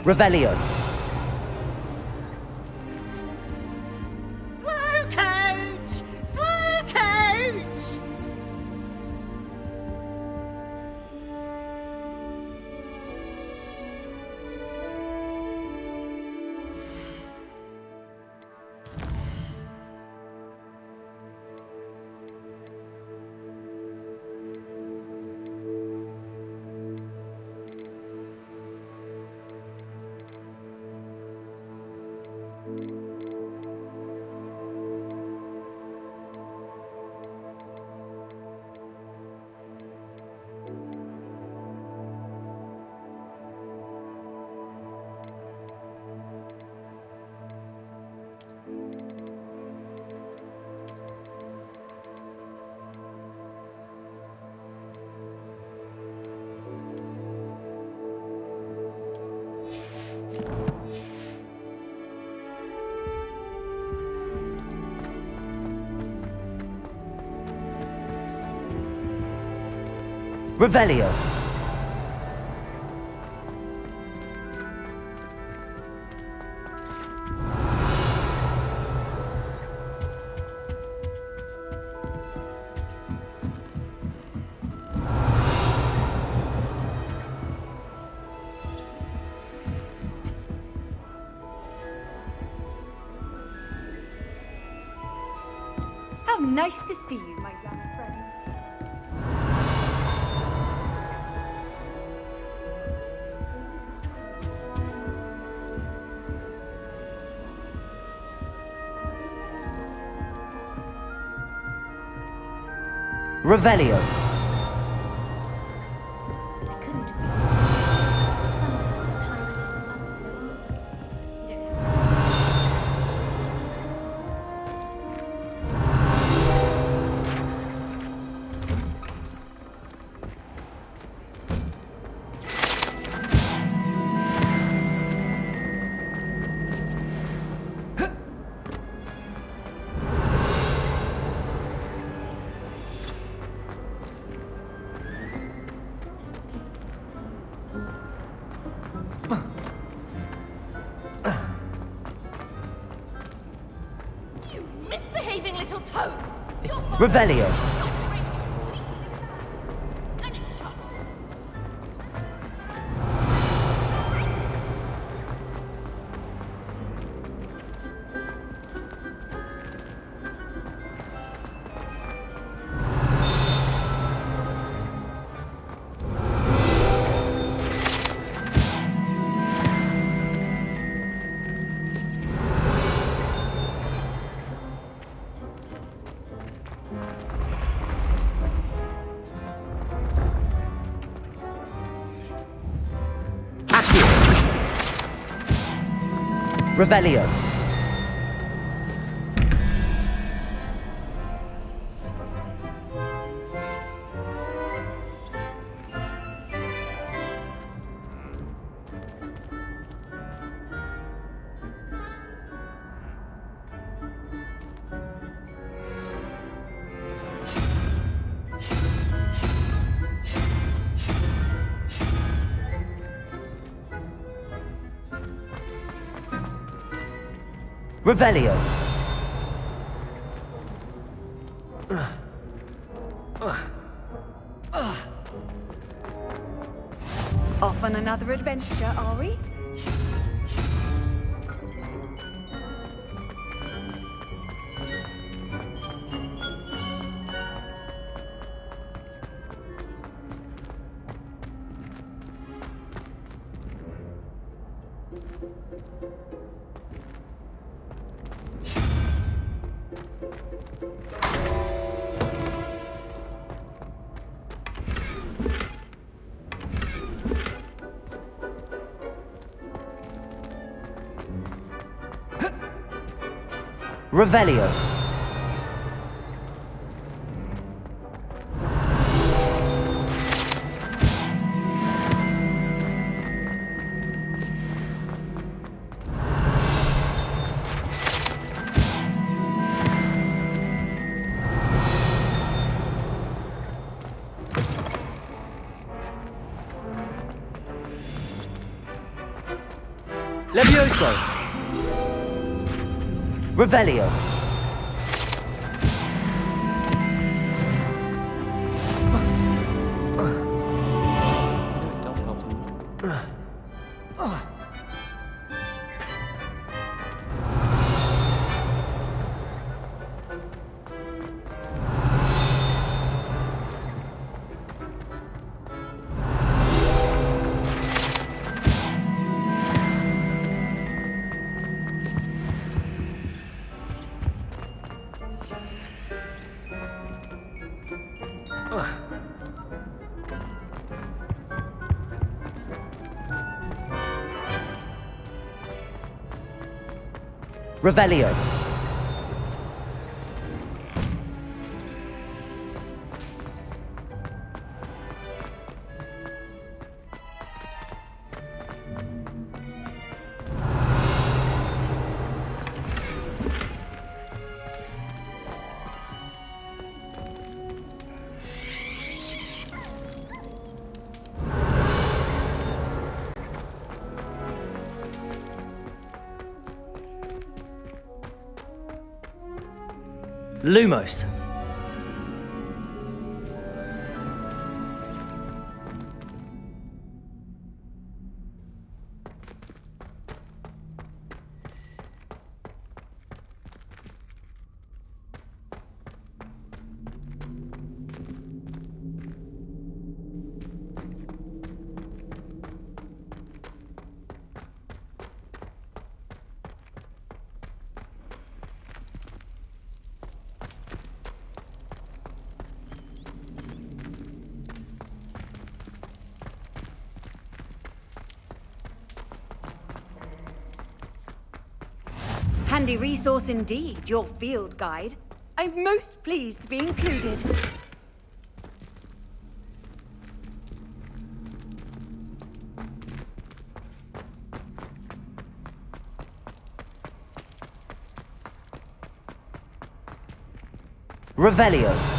Revelio. Slow coach! Slow coach! Revelio. How nice to see you, my young friend. Revelio. I couldn't Misbehaving little toad! Revelio. Revelio. Revelio. Off on another adventure, are we? Revelio. Levioso. Revelio. It does help him. Revelio. Lumos. Handy resource indeed, your field guide. I'm most pleased to be included. Revelio.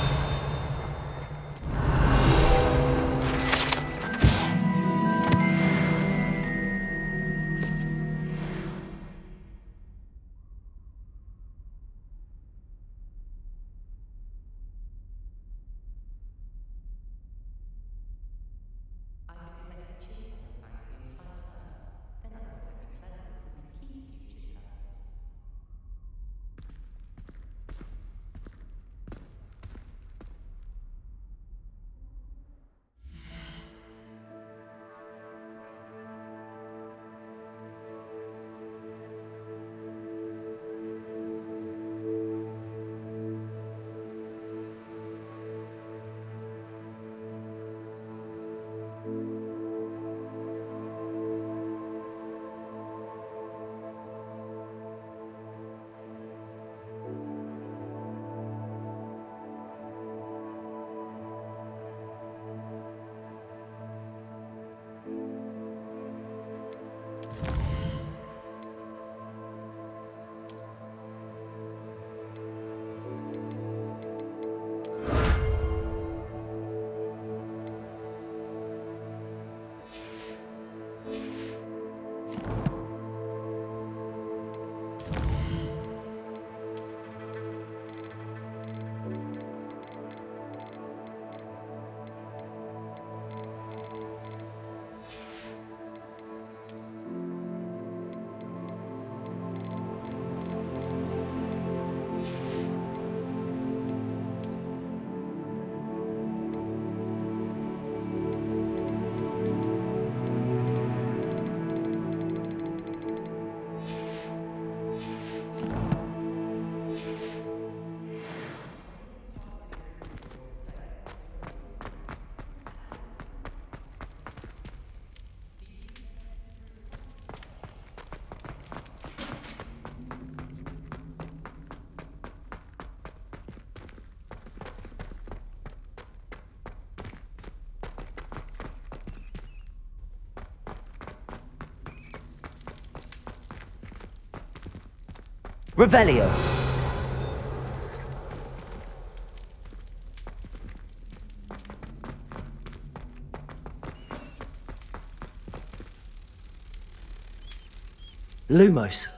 Revelio. Lumos.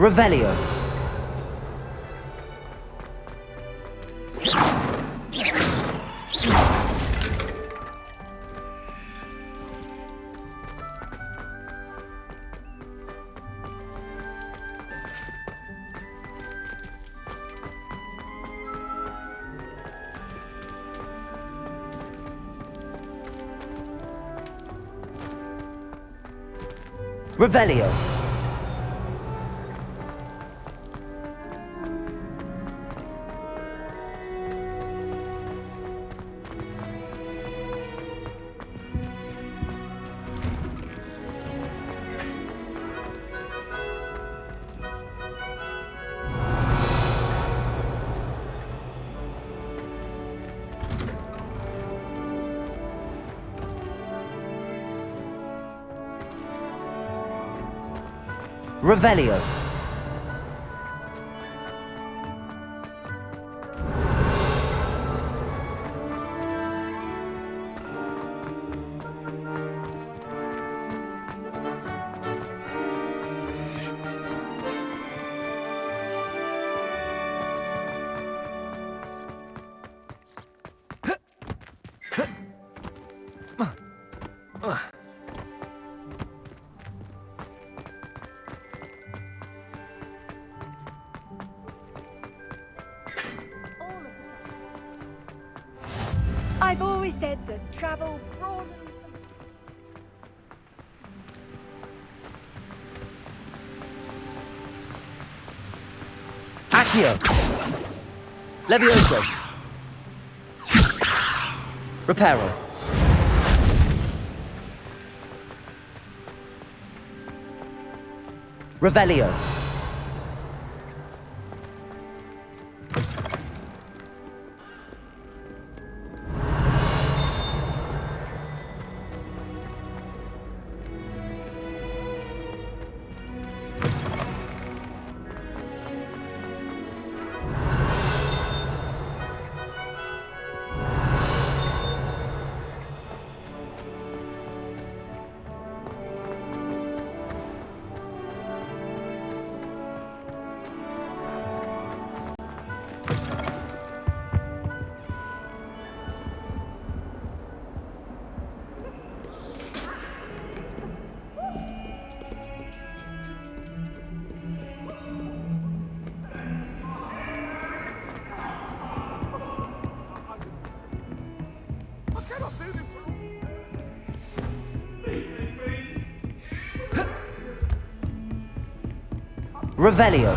Revelio. Revelio. Revelio. I've always said that travel broadens. Accio. Levioso. Reparo. Revelio. Revelio.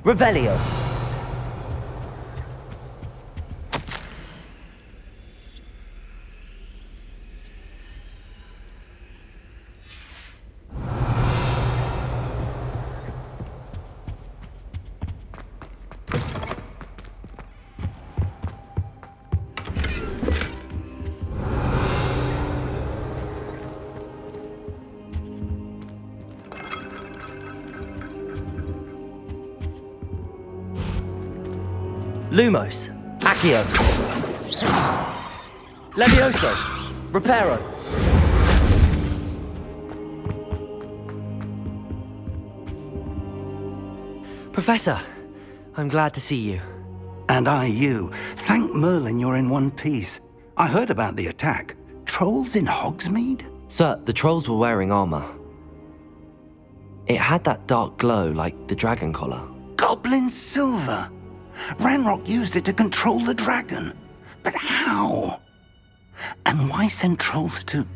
Revelio. Lumos. Accio. Levioso. Reparo. Professor, I'm glad to see you. And I you. Thank Merlin you're in one piece. I heard about the attack. Trolls in Hogsmeade? Sir, the trolls were wearing armor. It had that dark glow like the dragon collar. Goblin silver! Ranrock used it to control the dragon. But how? And why send trolls to...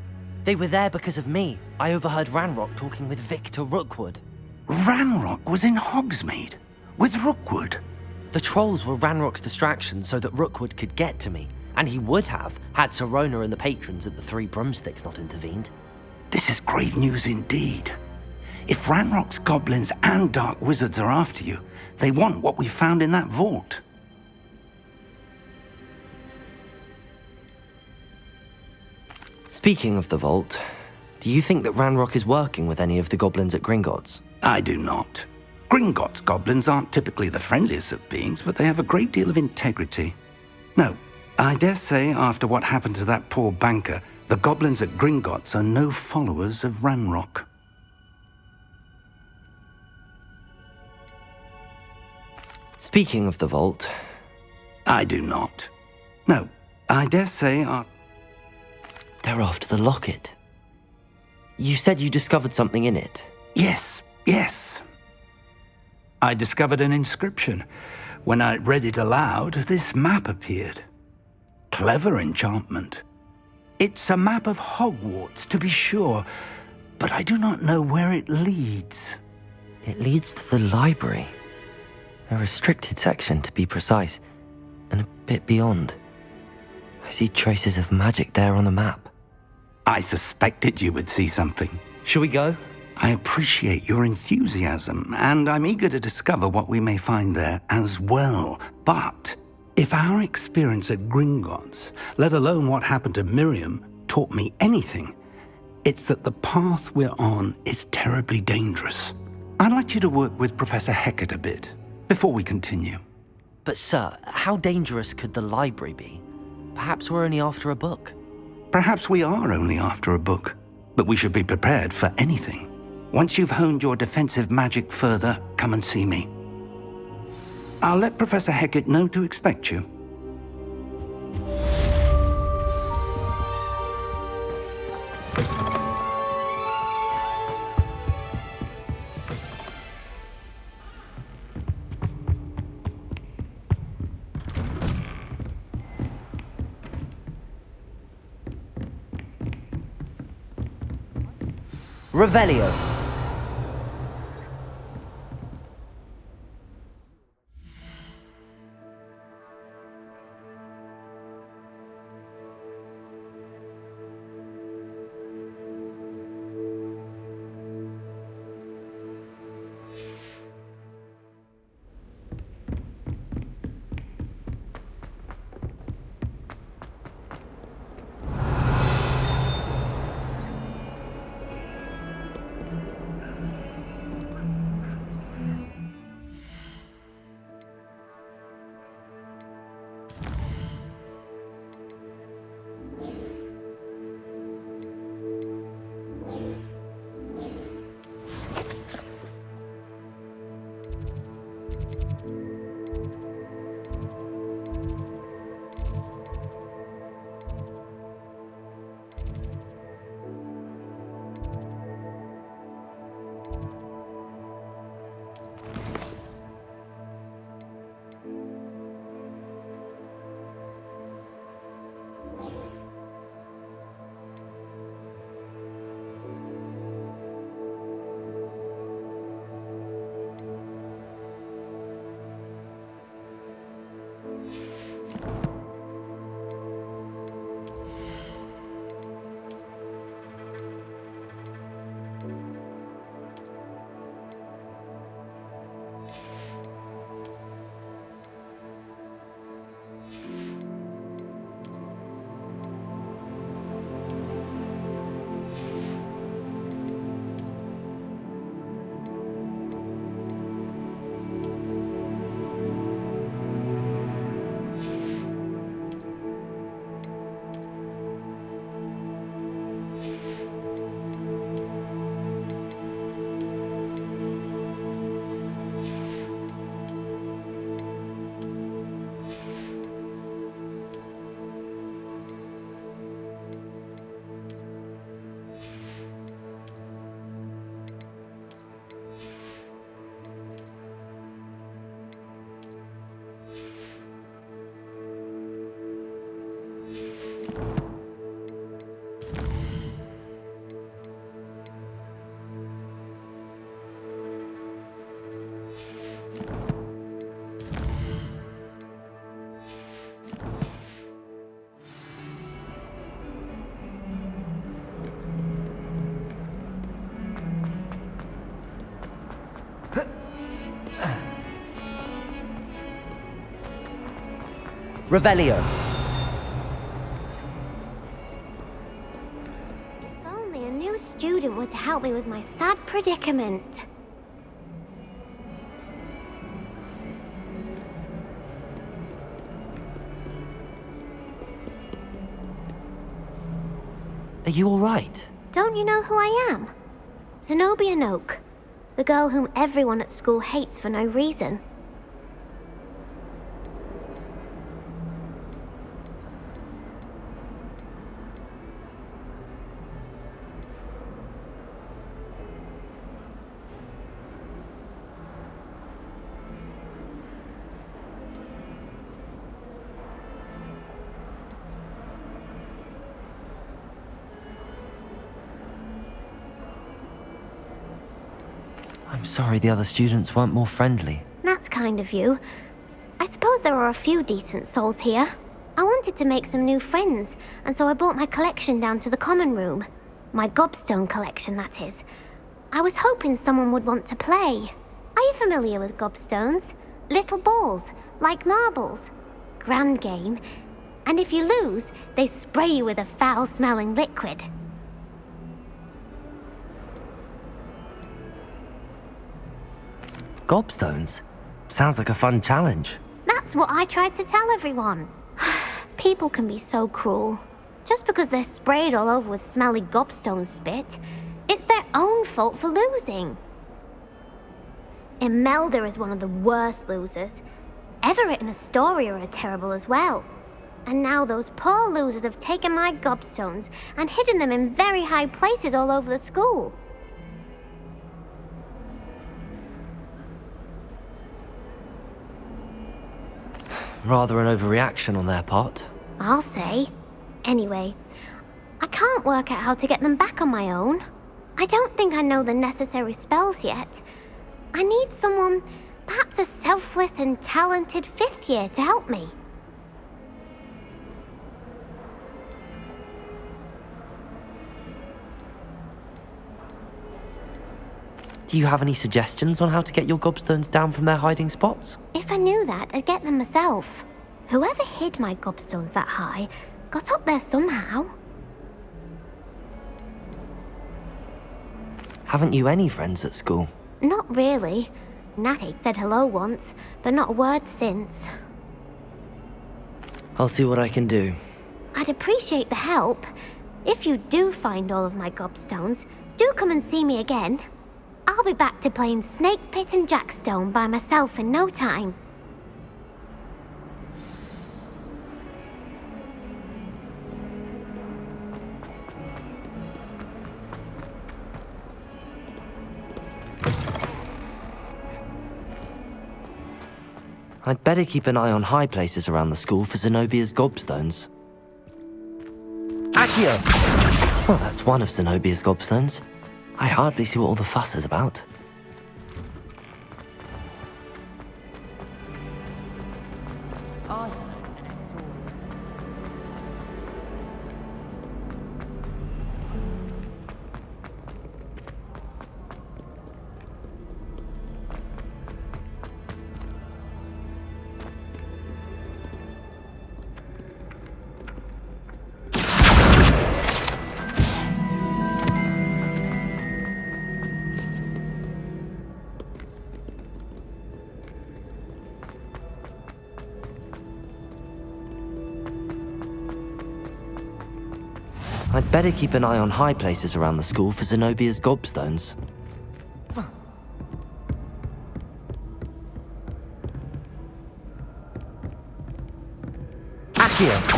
They were there because of me. I overheard Ranrock talking with Victor Rookwood. Ranrock was in Hogsmeade with Rookwood. The trolls were Ranrock's distraction so that Rookwood could get to me, and he would have had Sirona and the patrons at the Three Broomsticks not intervened. This is grave news indeed. If Ranrock's goblins and dark wizards are after you, they want what we found in that vault. Speaking of the vault, do you think that Ranrock is working with any of the goblins at Gringotts? I do not. Gringotts goblins aren't typically the friendliest of beings, but they have a great deal of integrity. No, I dare say after what happened to that poor banker, the goblins at Gringotts are no followers of Ranrock. Speaking of the vault... I do not. No, I dare say They're after the locket. You said you discovered something in it. Yes. I discovered an inscription. When I read it aloud, this map appeared. Clever enchantment. It's a map of Hogwarts, to be sure, but I do not know where it leads. It leads to the library. A restricted section, to be precise, and a bit beyond. I see traces of magic there on the map. I suspected you would see something. Shall we go? I appreciate your enthusiasm, and I'm eager to discover what we may find there as well. But if our experience at Gringotts, let alone what happened to Miriam, taught me anything, it's that the path we're on is terribly dangerous. I'd like you to work with Professor Hecat a bit before we continue. But sir, how dangerous could the library be? Perhaps we're only after a book. Perhaps we are only after a book, but we should be prepared for anything. Once you've honed your defensive magic further, come and see me. I'll let Professor Hecat know to expect you. Revelio. Revelio. If only a new student were to help me with my sad predicament. Are you all right? Don't you know who I am? Zenobia Noak, the girl whom everyone at school hates for no reason. I'm sorry the other students weren't more friendly. That's kind of you. I suppose there are a few decent souls here. I wanted to make some new friends, and so I brought my collection down to the common room. My gobstone collection, that is. I was hoping someone would want to play. Are you familiar with gobstones? Little balls, like marbles. Grand game. And if you lose, they spray you with a foul-smelling liquid. Gobstones? Sounds like a fun challenge. That's what I tried to tell everyone. People can be so cruel. Just because they're sprayed all over with smelly gobstone spit, it's their own fault for losing. Imelda is one of the worst losers. Everett and Astoria are terrible as well. And now those poor losers have taken my gobstones and hidden them in very high places all over the school. Rather an overreaction on their part. I'll say. Anyway, I can't work out how to get them back on my own. I don't think I know the necessary spells yet. I need someone, perhaps a selfless and talented fifth year to help me. Do you have any suggestions on how to get your gobstones down from their hiding spots? If I knew that, I'd get them myself. Whoever hid my gobstones that high got up there somehow. Haven't you any friends at school? Not really. Natty said hello once, but not a word since. I'll see what I can do. I'd appreciate the help. If you do find all of my gobstones, do come and see me again. I'll be back to playing Snake Pit and Jackstone by myself in no time. I'd better keep an eye on high places around the school for Zenobia's gobstones. Accio! Well, that's one of Zenobia's gobstones. I hardly see what all the fuss is about. I'd better keep an eye on high places around the school for Zenobia's gobstones. Accio!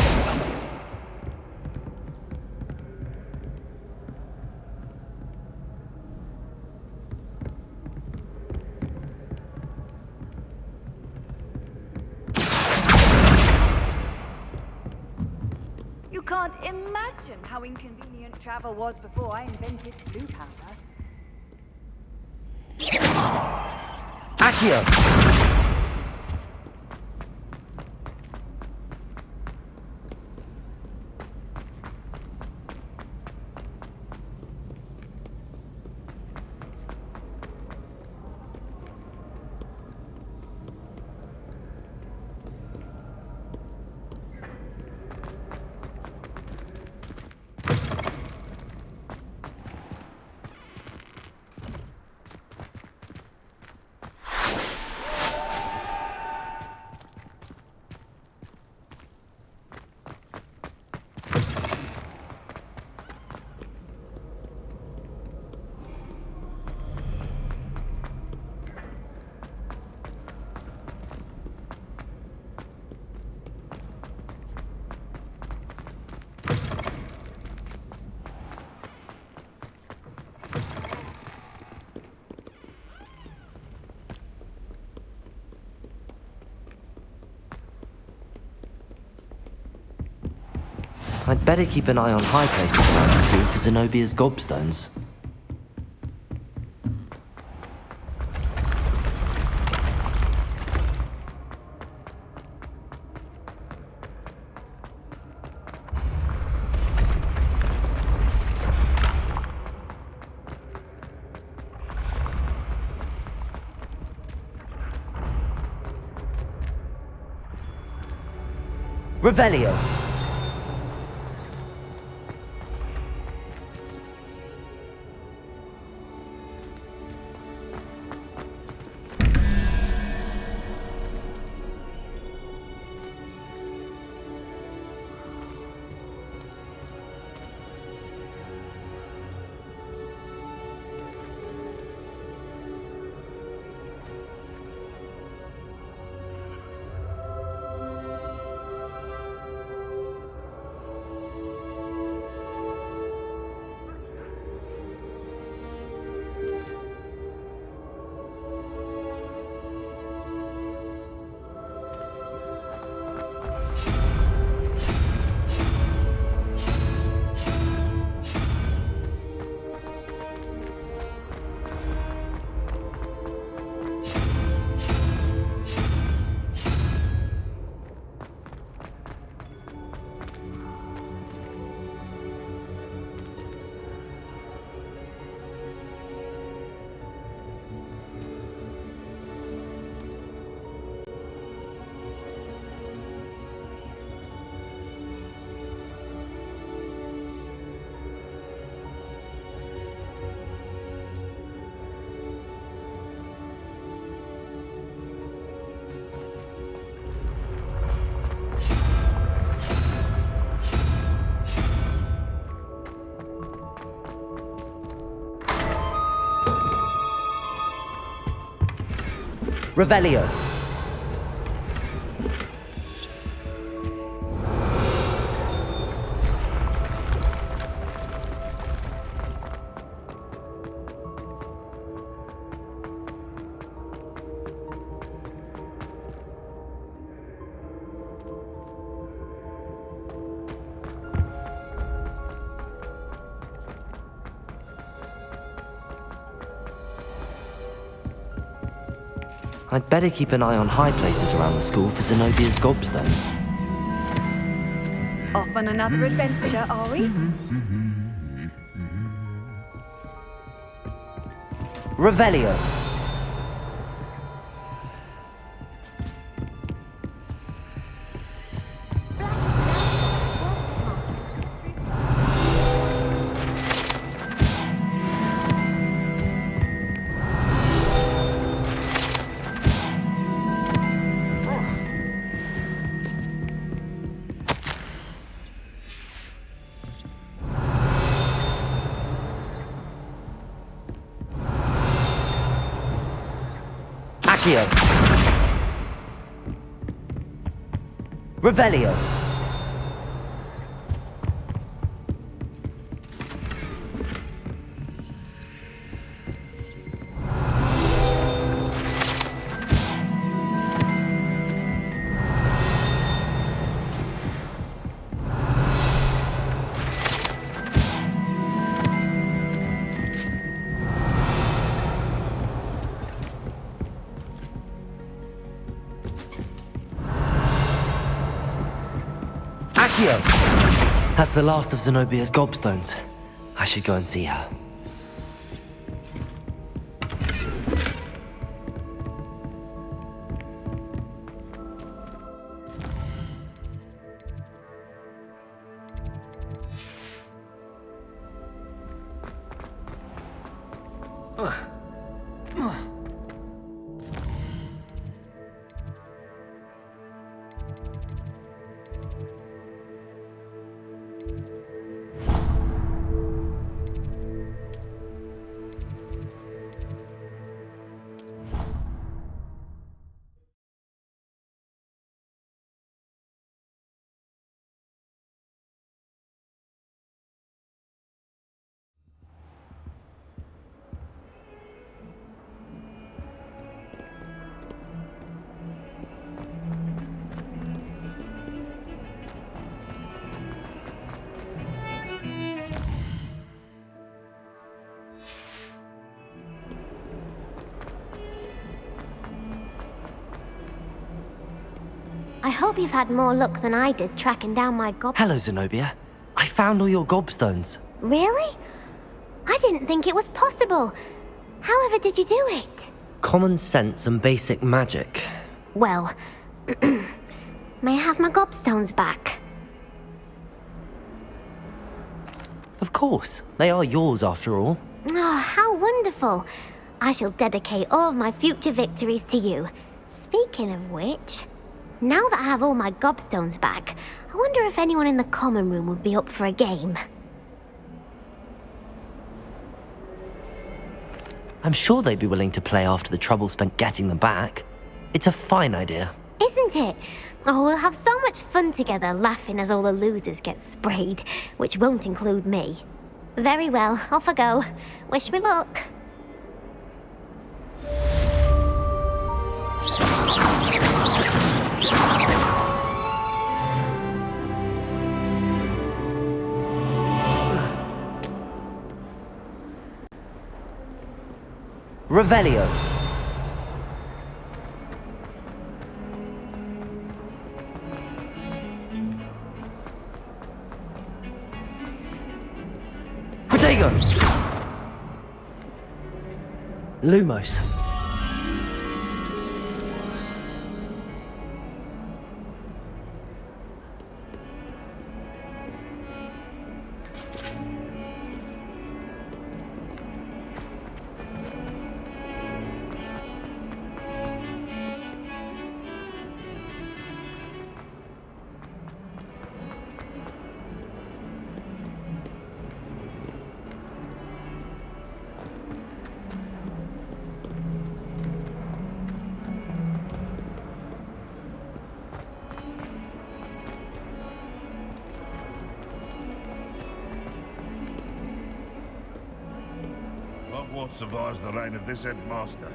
You can't imagine how inconvenient travel was before I invented blue powder. Accio! I'd better keep an eye on high places around the school for Zenobia's gobstones. Revelio. Revelio. I'd better keep an eye on high places around the school for Zenobia's gobstones. Off on another adventure, are we? Revelio. Accio. Revelio. Accio! That's the last of Zenobia's gobstones. I should go and see her. hope you've had more luck than I did tracking down my Hello, Zenobia. I found all your gobstones. Really? I didn't think it was possible. However did you do it? Common sense and basic magic. Well, may I have my gobstones back? Of course, they are yours after all. Oh, how wonderful. I shall dedicate all of my future victories to you. Speaking of which, now that I have all my gobstones back, I wonder if anyone in the common room would be up for a game. I'm sure they'd be willing to play after the trouble spent getting them back. It's a fine idea. Isn't it? Oh, we'll have so much fun together laughing as all the losers get sprayed, which won't include me. Very well, off I go. Wish me luck. Revelio. Protego. Lumos. Hogwarts survives the reign of this headmaster.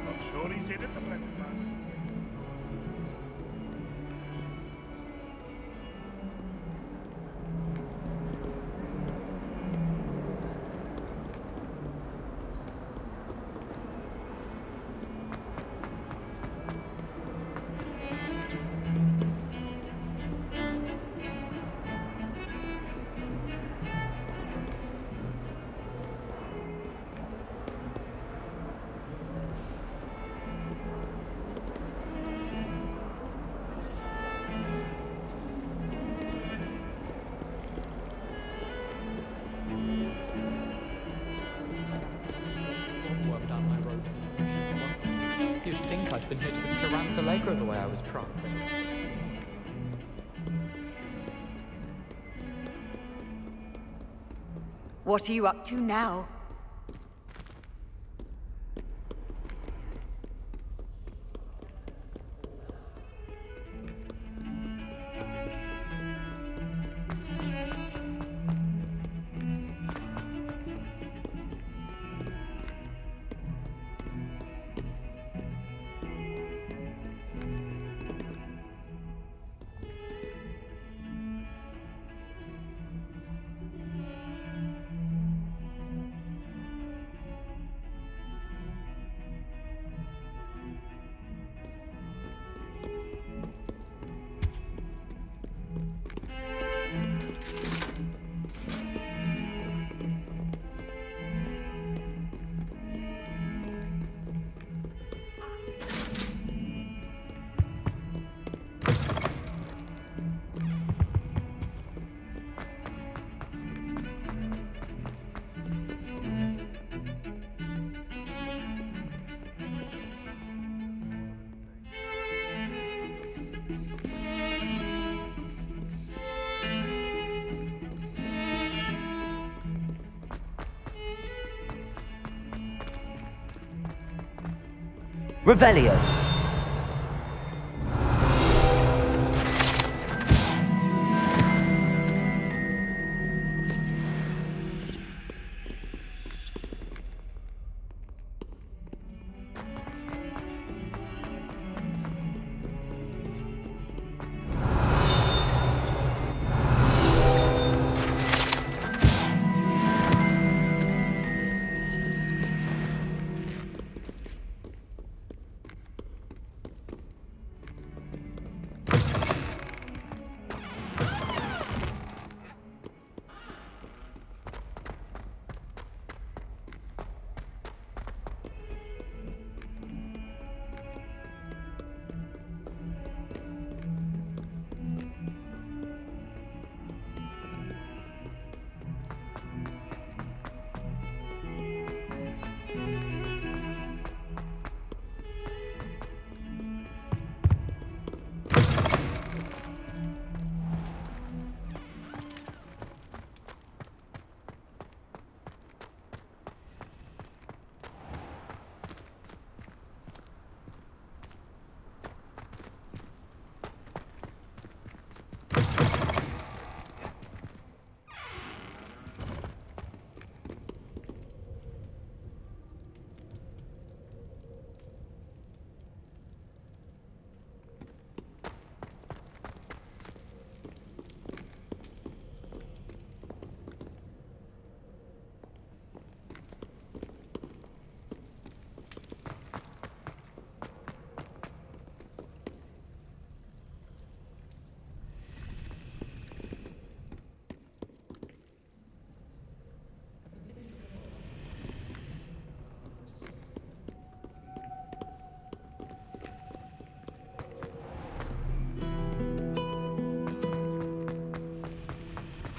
Not sure he's in at the present moment. Work down my robes and emotions once. You'd think I'd been hit with Tarantalegro the way I was propped. What are you up to now? Revelio.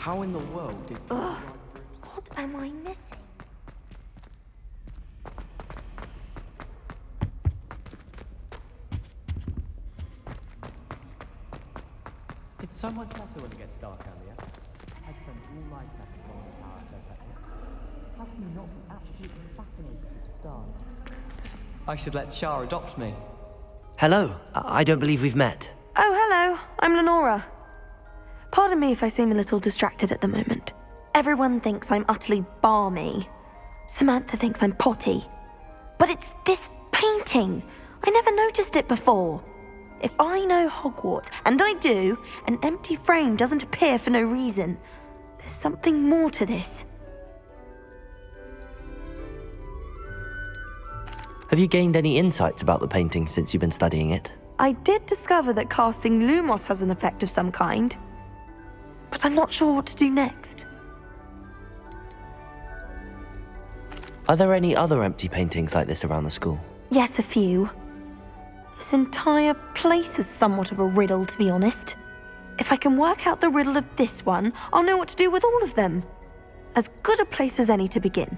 How in the world did... What am I missing? It's so much better when it gets dark earlier. I spent all night left along the tower so how can you not be absolutely fascinated with the stars? I should let Shah adopt me. Hello, I don't believe we've met. Oh, hello. I'm Lenora. Pardon me if I seem a little distracted at the moment. Everyone thinks I'm utterly balmy. Samantha thinks I'm potty. But it's this painting. I never noticed it before. If I know Hogwarts, and I do, an empty frame doesn't appear for no reason. There's something more to this. Have you gained any insights about the painting since you've been studying it? I did discover that casting Lumos has an effect of some kind. But I'm not sure what to do next. Are there any other empty paintings like this around the school? Yes, a few. This entire place is somewhat of a riddle, to be honest. If I can work out the riddle of this one, I'll know what to do with all of them. As good a place as any to begin.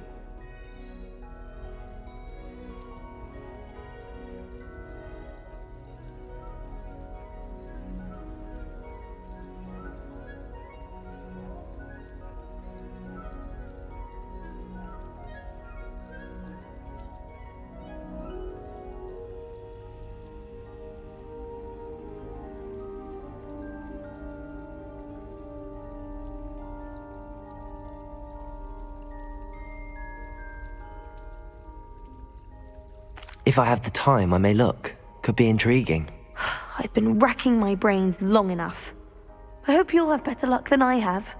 If I have the time, I may look. Could be intriguing. I've been racking my brains long enough. I hope you'll have better luck than I have.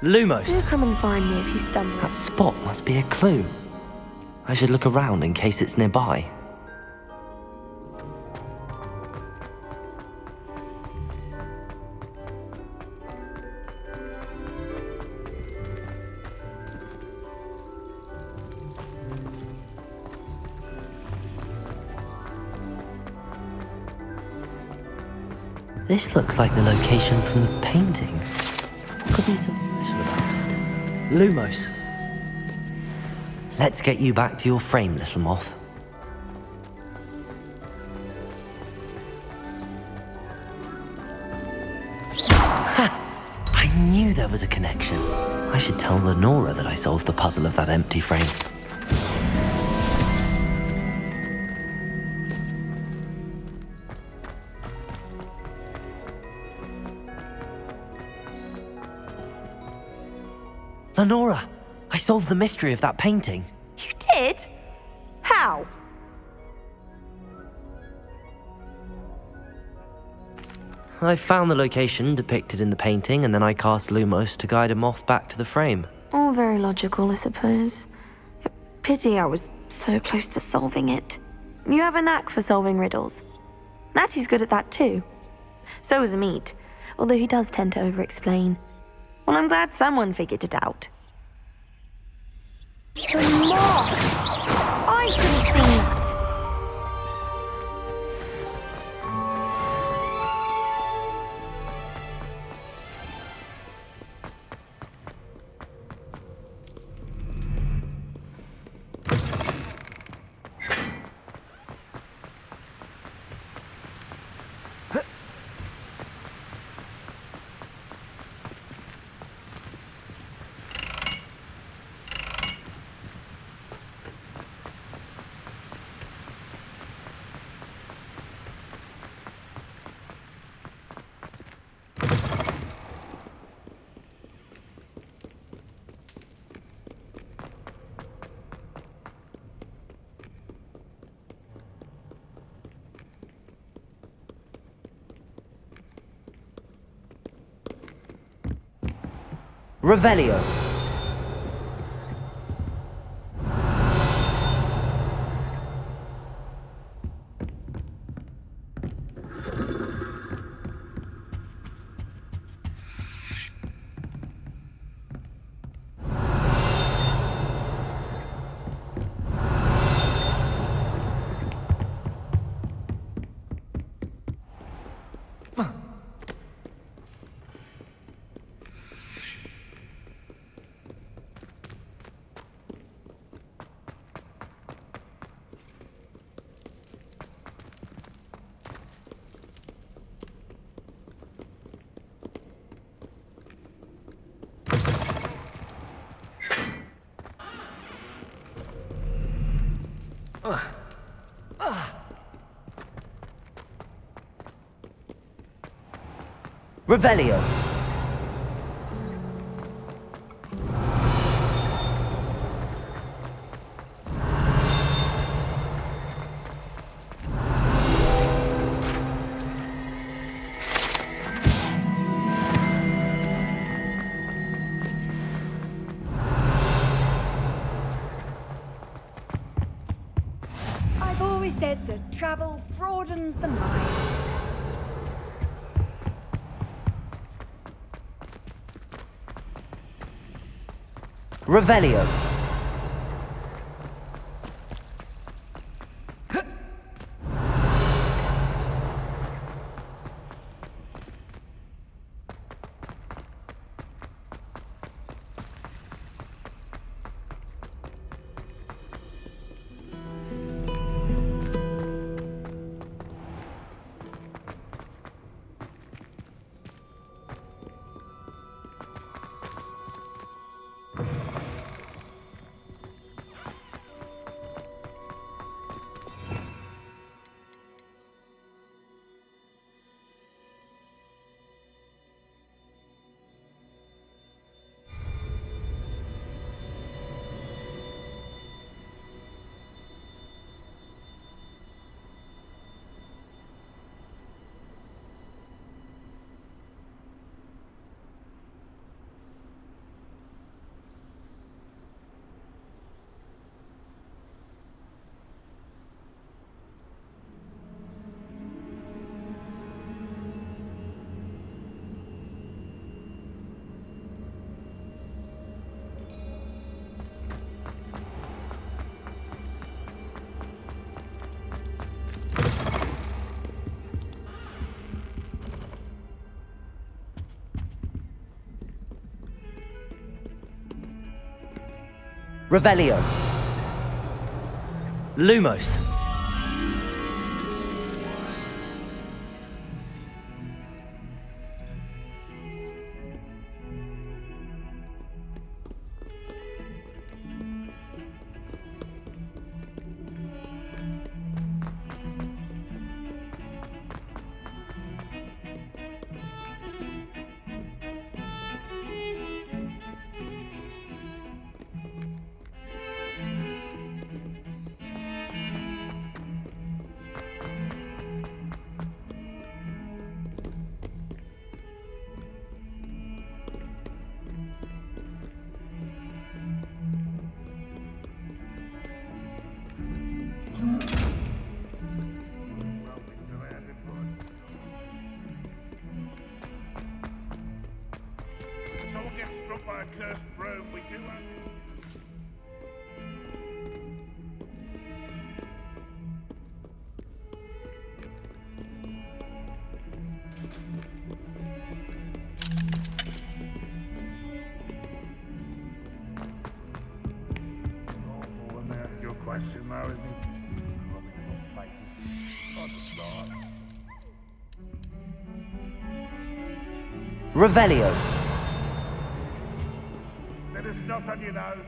Do Lumos! come and find me if you stumble. That spot must be a clue. I should look around in case it's nearby. This looks like the location from the painting. Could be something special about it. Lumos. Let's get you back to your frame, little moth. Ha! I knew there was a connection. I should tell Lenora that I solved the puzzle of that empty frame. Lenora, I solved the mystery of that painting. You did? How? I found the location depicted in the painting, and then I cast Lumos to guide a moth back to the frame. All very logical, I suppose. Pity I was so close to solving it. You have a knack for solving riddles. Natty's good at that too. So is Amit, although he does tend to over-explain. Well, I'm glad someone figured it out. The moth! I should have seen that! Revelio. Revelio. I've always said that travel broadens the mind. Revelio. Revelio. Lumos. If someone gets struck by a cursed broom, we do have it. Awful when they ask you a question now, isn't it? Not to start. Revelio. Bit of stuff on your nose.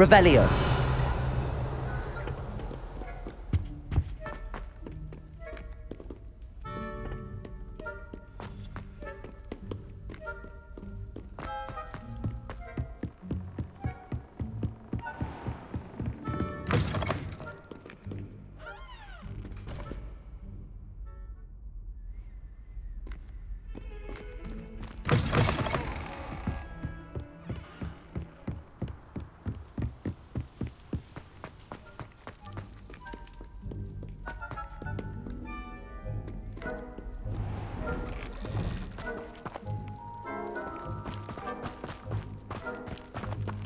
Revelio.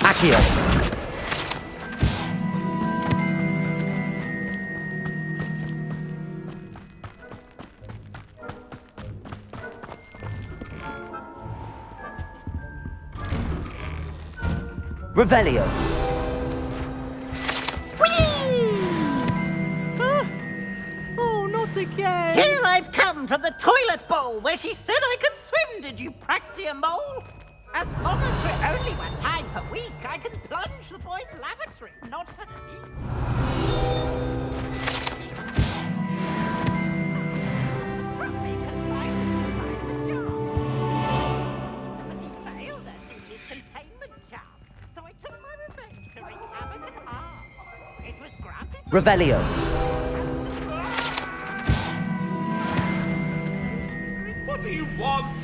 Accio. Revelio. Oh, not again! Here I've come from the toilet bowl where she said I could swim, did you praxia mole? As long as we're only 1 time per week, I can plunge the boys' lavatory, not for 3. Trumpy confined inside the jar. But he failed us in his containment charm, so I took my revenge to wreak havoc and harm. It was granted. Revelio. What do you want?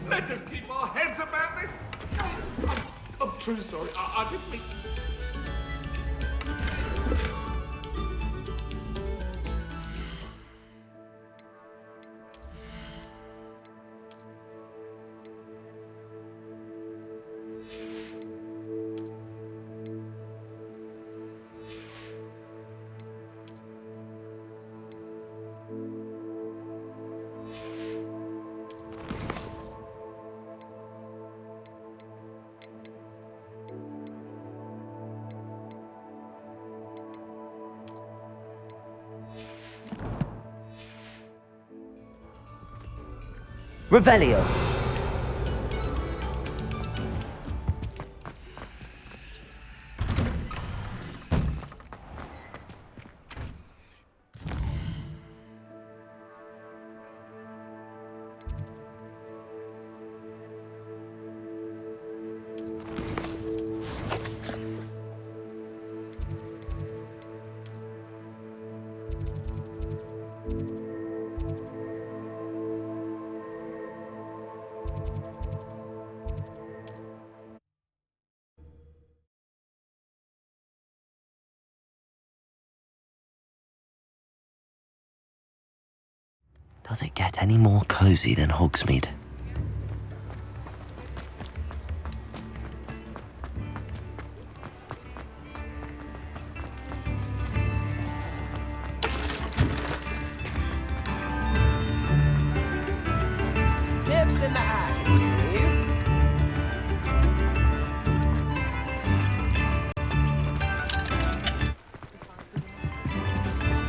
Let us keep our heads about this. I'm truly sorry. I didn't mean... Revelio. Does it get any more cozy than Hogsmeade? Nibs in the eye, please.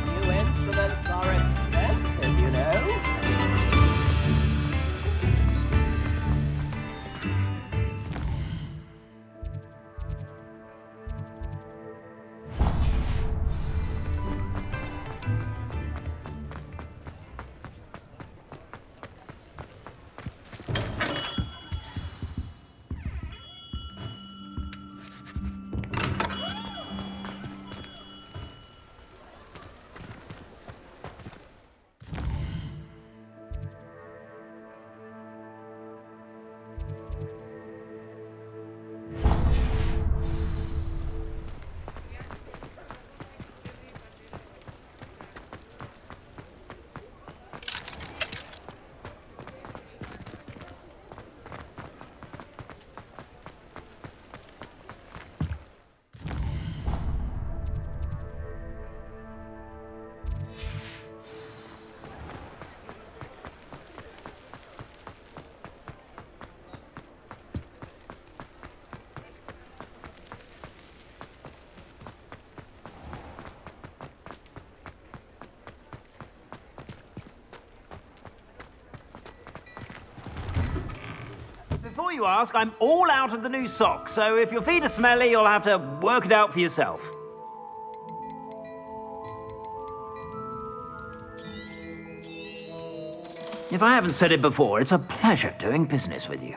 New instruments are expensive, you know. before you ask, I'm all out of the new socks, so if your feet are smelly, you'll have to work it out for yourself. If I haven't said it before, it's a pleasure doing business with you.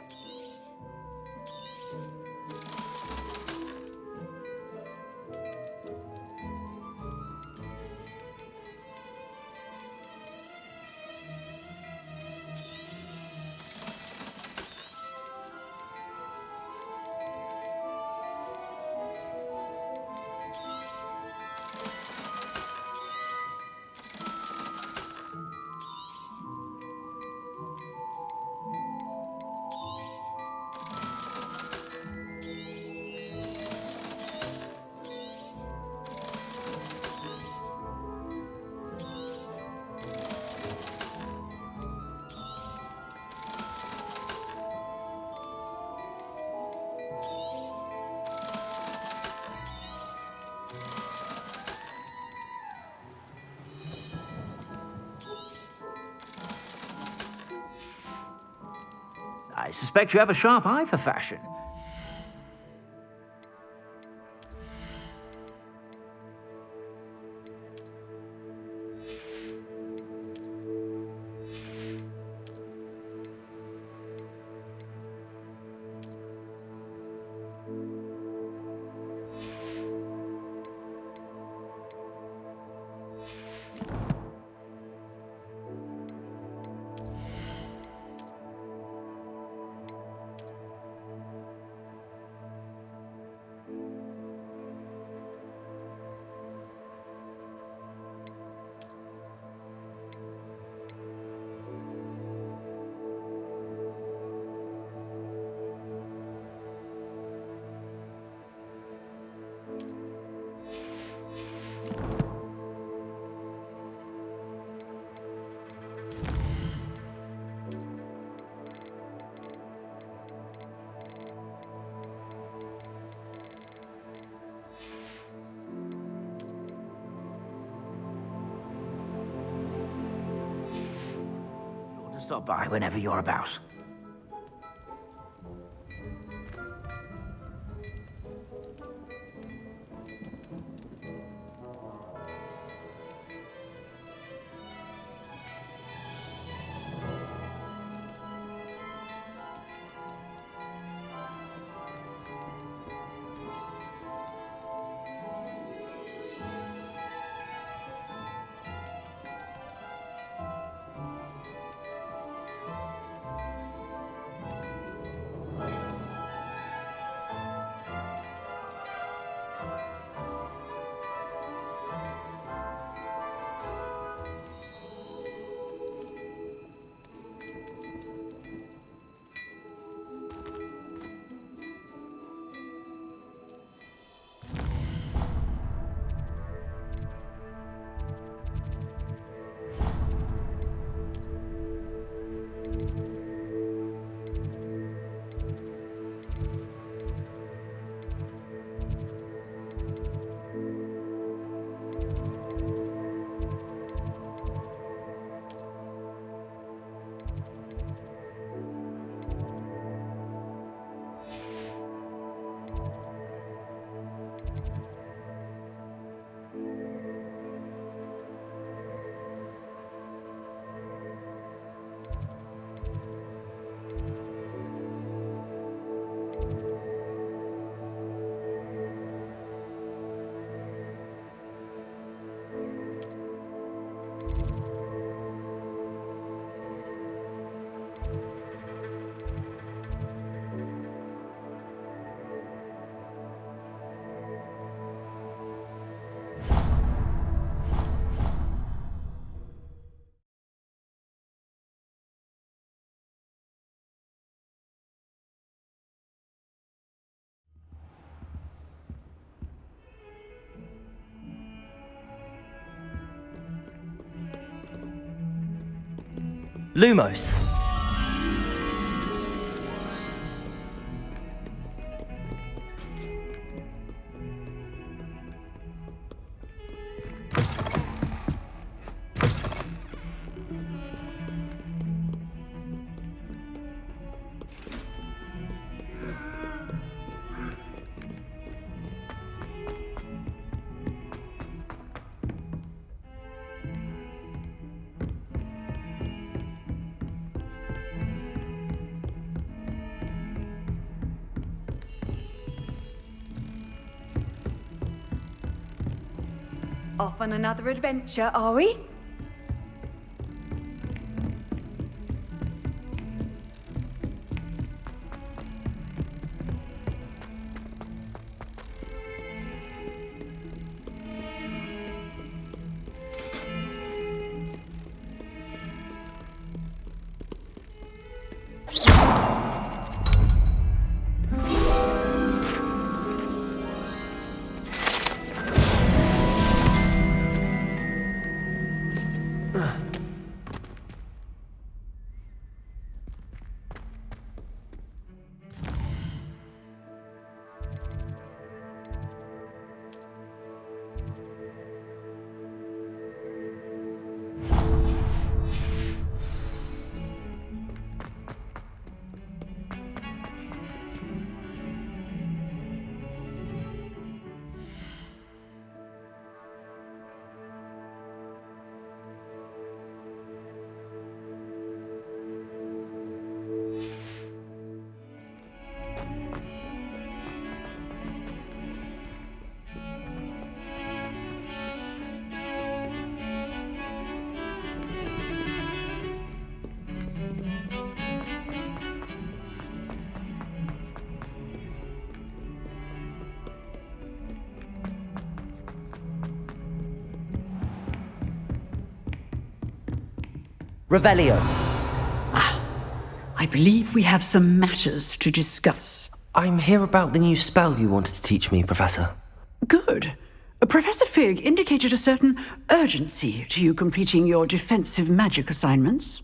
I suspect you have a sharp eye for fashion. Stop by whenever you're about. Lumos. Off on another adventure, are we? Revelio. I believe we have some matters to discuss. I'm here about the new spell you wanted to teach me, Professor. Good. Professor Fig indicated a certain urgency to you completing your defensive magic assignments.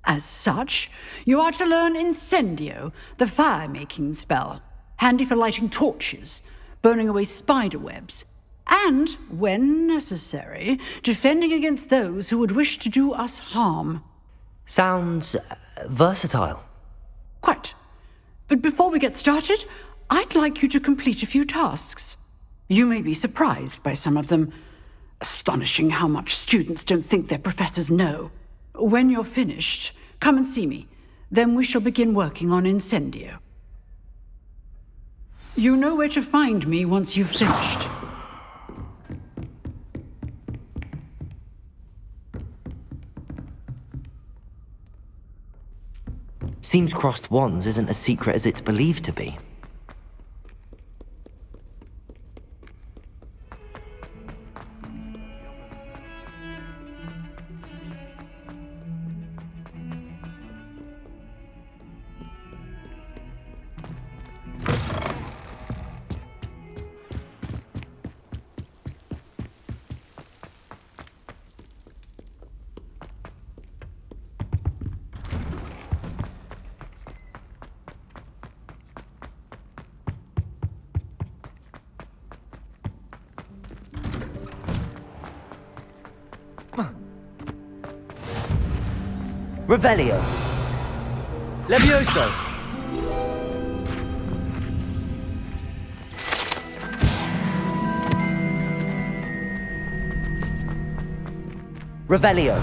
As such, you are to learn Incendio, the fire-making spell, handy for lighting torches, burning away spider webs, and, when necessary, defending against those who would wish to do us harm. Sounds versatile. Quite. But before we get started, I'd like you to complete a few tasks. You may be surprised by some of them. Astonishing how much students don't think their professors know. When you're finished, come and see me. Then we shall begin working on Incendio. You know where to find me once you've finished. Seems crossed wands isn't as secret as it's believed to be. Revelio. Levioso. Revelio.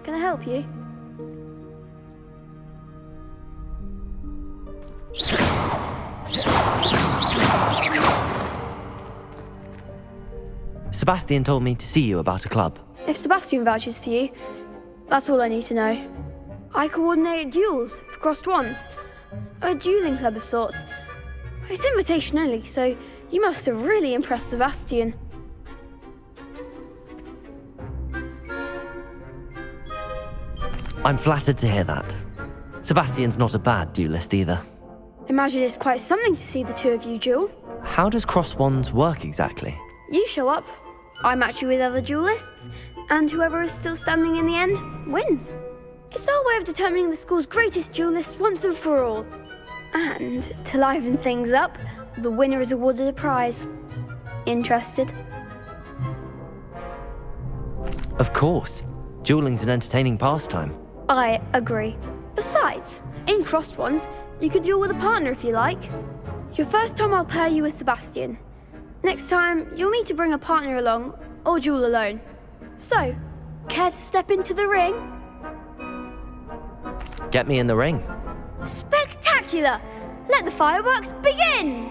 Can I help you? Sebastian told me to see you about a club. If Sebastian vouches for you, that's all I need to know. I coordinate duels for crossed wands. A dueling club of sorts. It's invitation only, so you must have really impressed Sebastian. I'm flattered to hear that. Sebastian's not a bad duelist either. Imagine it's quite something to see the two of you duel. How does cross wands work exactly? You show up, I match you with other duelists, and whoever is still standing in the end wins. It's our way of determining the school's greatest duelist once and for all. And to liven things up, the winner is awarded a prize. Interested? Of course. Dueling's an entertaining pastime. I agree. Besides, in crossed ones, you can duel with a partner if you like. Your first time I'll pair you with Sebastian. Next time, you'll need to bring a partner along, or duel alone. So, Care to step into the ring? Get me in the ring. Spectacular! Let the fireworks begin!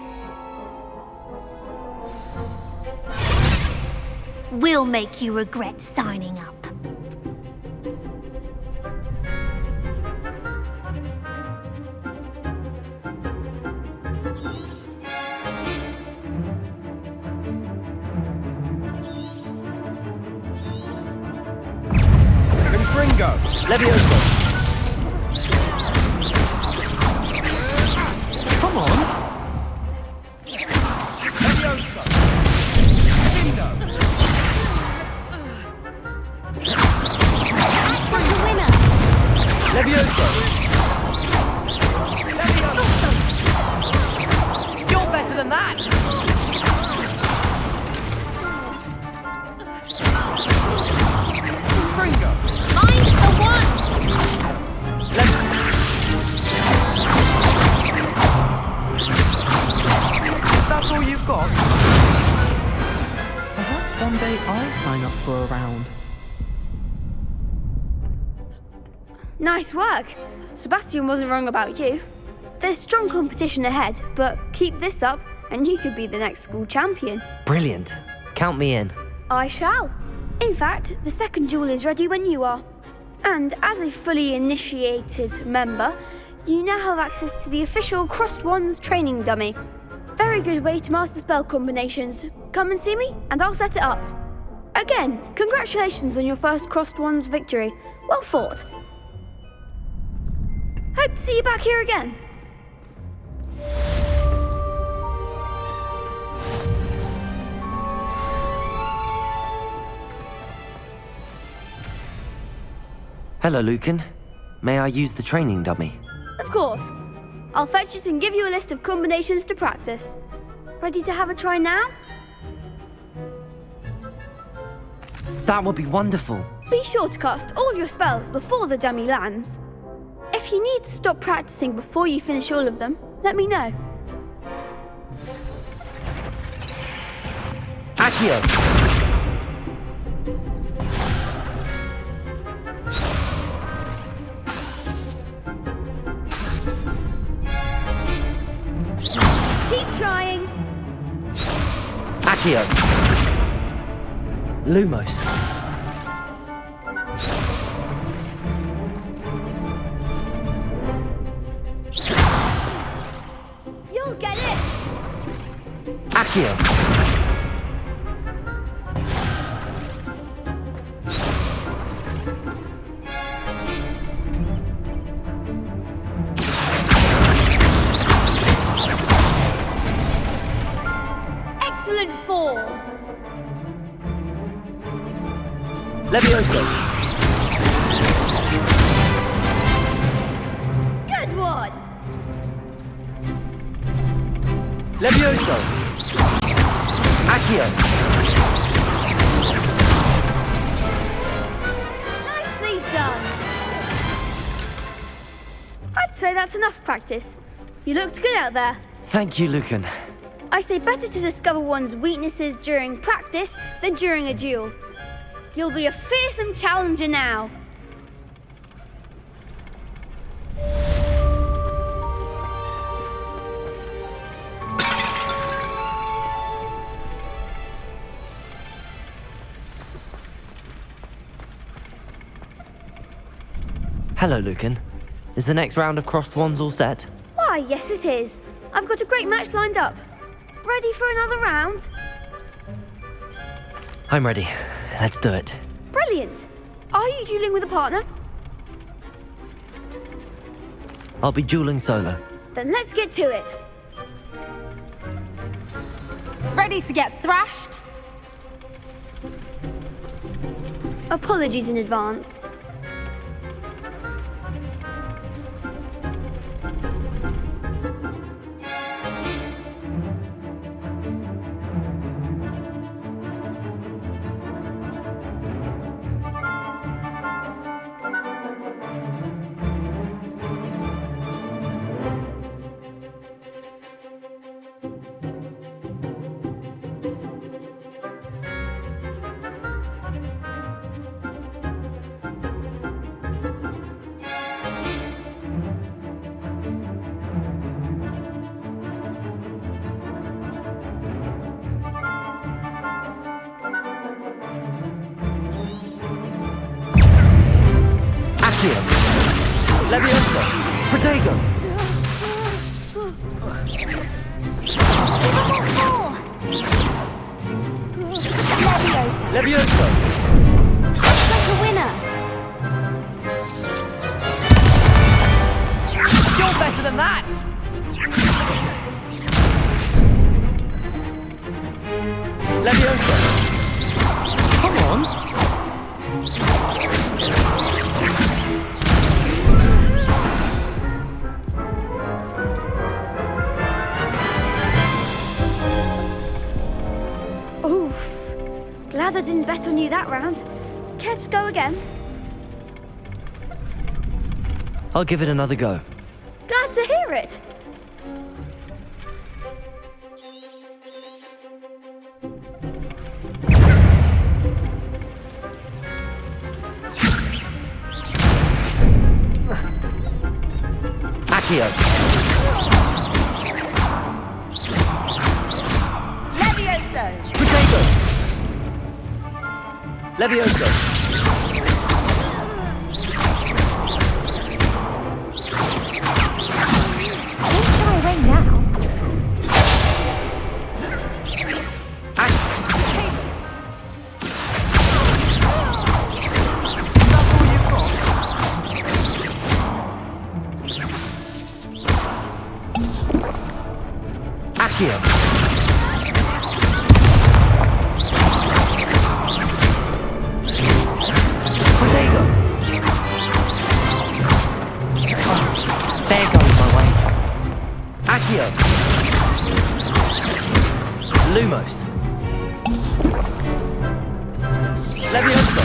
We'll make you regret signing up. Confringo! Levioso! Come on! Levioso! Lindo! For the winner! Levioso! You're better than that! Confringo! Mine's the one! That's all you've got? Perhaps one day I'll sign up for a round. Nice work. Sebastian wasn't wrong about you. There's strong competition ahead, but keep this up and you could be the next school champion. Brilliant. Count me in. I shall. In fact, the second duel is ready when you are. And as a fully initiated member, you now have access to the official Crossed Wands training dummy. Very good way to master spell combinations. Come and see me, and I'll set it up. Again, congratulations on your first Crossed Wands victory. Well fought. Hope to see you back here again. Hello, Lucan. May I use the training dummy? Of course. I'll fetch it and give you a list of combinations to practice. Ready to have a try now? That would be wonderful. Be sure to cast all your spells before the dummy lands. If you need to stop practicing before you finish all of them, let me know. Accio! Keep trying. Accio! Lumos. You'll get it. Accio! Excellent form. Levioso! Good one. Levioso! Accio! Nicely done. I'd say that's enough practice. You looked good out there. Thank you, Lucan. I say better to discover one's weaknesses during practice than during a duel. You'll be a fearsome challenger now. Hello, Lucan. Is the next round of Crossed Wands all set? Why, yes it is. I've got a great match lined up. Ready for another round? I'm ready. Let's do it. Brilliant. Are you dueling with a partner? I'll be dueling solo. Then let's get to it. Ready to get thrashed? Apologies in advance. Accio. Levioso. Protego. Levioso. Like a winner. You're better than that! Levioso. Come on. Oof. Glad I didn't bet on you that round. Care to go again? I'll give it another go. Glad to hear it. Accio. Levioso! Protego. Levioso. When shall I win now? Accio. Protego. There goes my wage. Accio. Lumos. Levioso.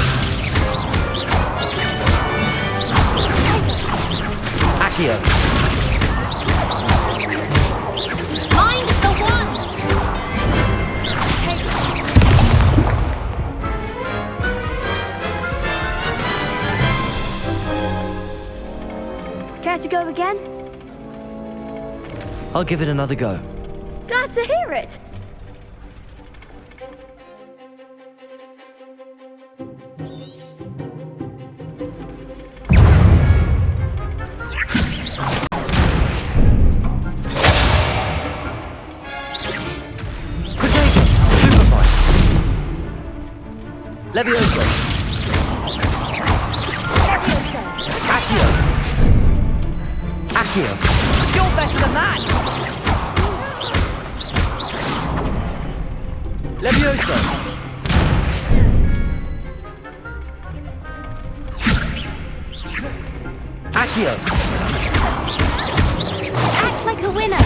Accio. Mind the one! Care to go again? I'll give it another go. Glad to hear it. Protego. Superfine. Levioso. Accio. Accio. You're better than that! Levioso. Accio. Act like a winner.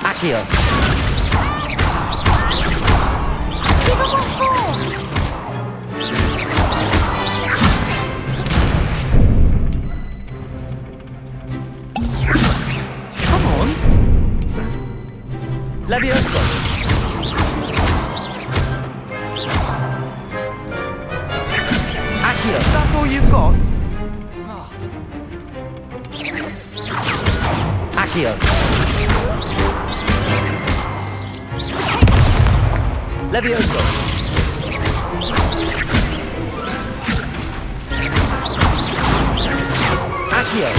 Accio. Give them what for. Come on. Levioso. Accio. That's all you've got? Accio. Levioso. Accio.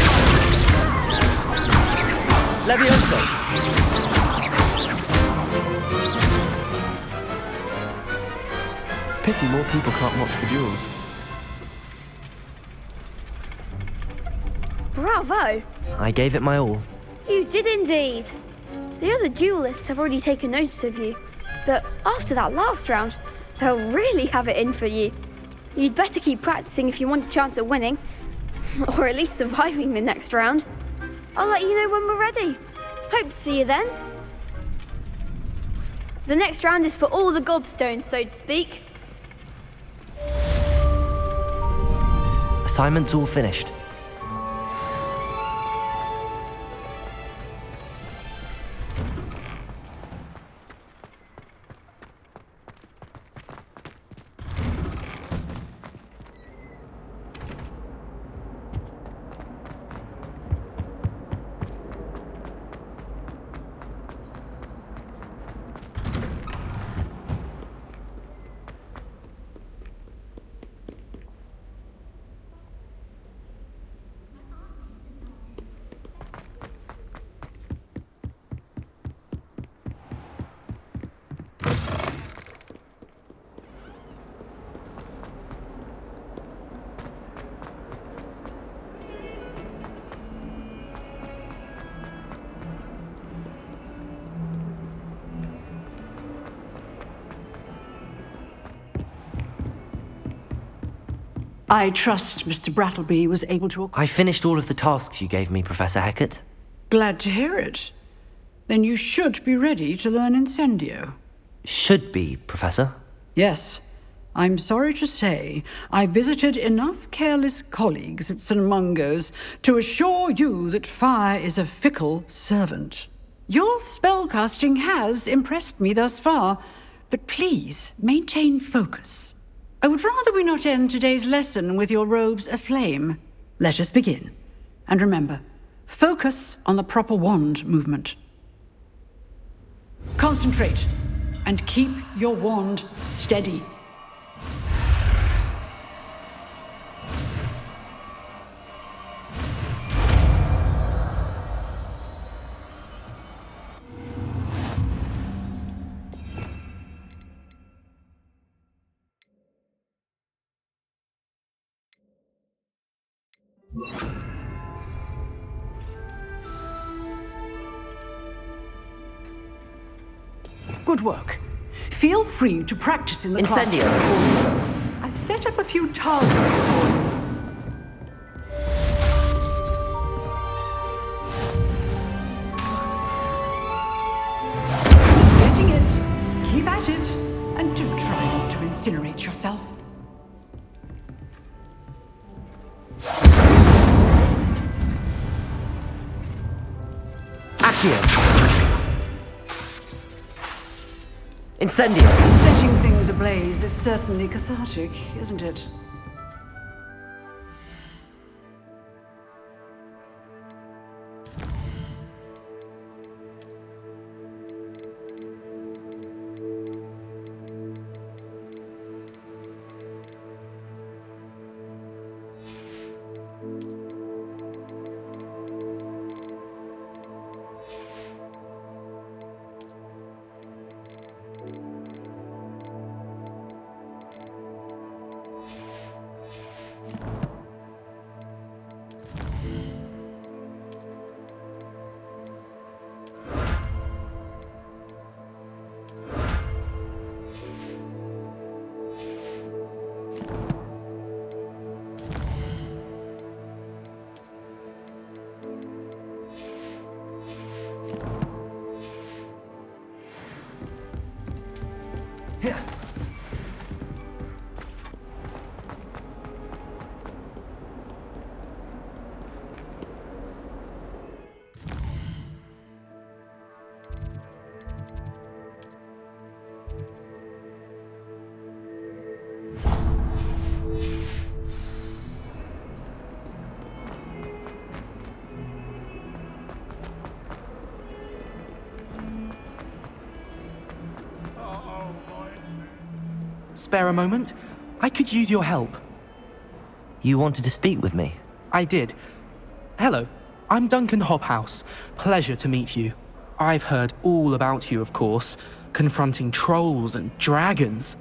Levioso. Pity more people can't watch the duels. Bravo! I gave it my all. You did indeed. The other duelists have already taken notice of you, but after that last round, they'll really have it in for you. You'd better keep practicing if you want a chance at winning, or at least surviving the next round. I'll let you know when we're ready. Hope to see you then. The next round is for all the gobstones, so to speak. Assignment's all finished. I trust Mr. Brattleby was able to... I finished all of the tasks you gave me, Professor Hecat. Glad to hear it. Then you should be ready to learn Incendio. Should be, Professor? Yes. I'm sorry to say, I visited enough careless colleagues at St. Mungo's to assure you that fire is a fickle servant. Your spellcasting has impressed me thus far, but please maintain focus. I would rather we not end today's lesson with your robes aflame. Let us begin. And remember, focus on the proper wand movement. Concentrate, and keep your wand steady. Good work. Feel free to practice in the Incendio. classroom. I've set up a few targets for you. Getting it. Keep at it. And do try not to incinerate yourself. Accio. Incendio. Setting things ablaze is certainly cathartic, isn't it? Spare a moment? I could use your help. You wanted to speak with me? I did. Hello, I'm Duncan Hobhouse. Pleasure to meet you. I've heard all about you, of course, confronting trolls and dragons.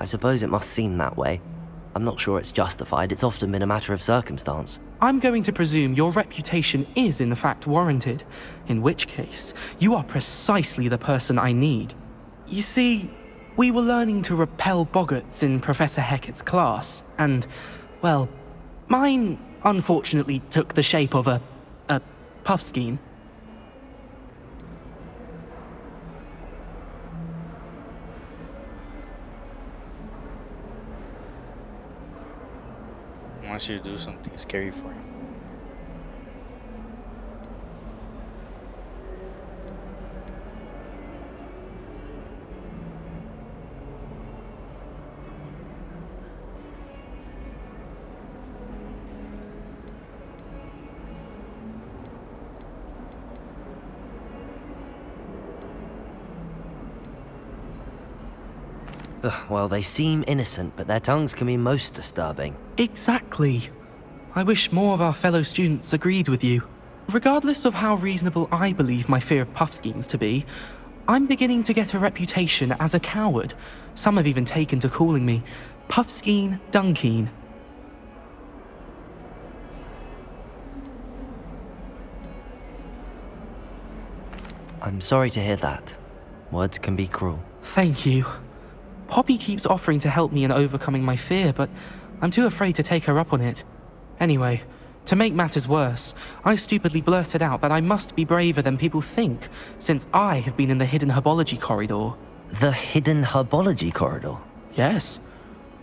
I suppose it must seem that way. I'm not sure it's justified. It's often been a matter of circumstance. I'm going to presume your reputation is in fact warranted, in which case, you are precisely the person I need. You see, we were learning to repel boggarts in Professor Hecat's class, and, well, mine unfortunately took the shape of a puffskein. Wants you to do something scary for him. Well, they seem innocent, but their tongues can be most disturbing. Exactly. I wish more of our fellow students agreed with you. Regardless of how reasonable I believe my fear of puffskeins to be, I'm beginning to get a reputation as a coward. Some have even taken to calling me Puffskeen Dunkeen. I'm sorry to hear that. Words can be cruel. Thank you. Poppy keeps offering to help me in overcoming my fear, but I'm too afraid to take her up on it. Anyway, to make matters worse, I stupidly blurted out that I must be braver than people think, since I have been in the hidden herbology corridor. The hidden herbology corridor? Yes.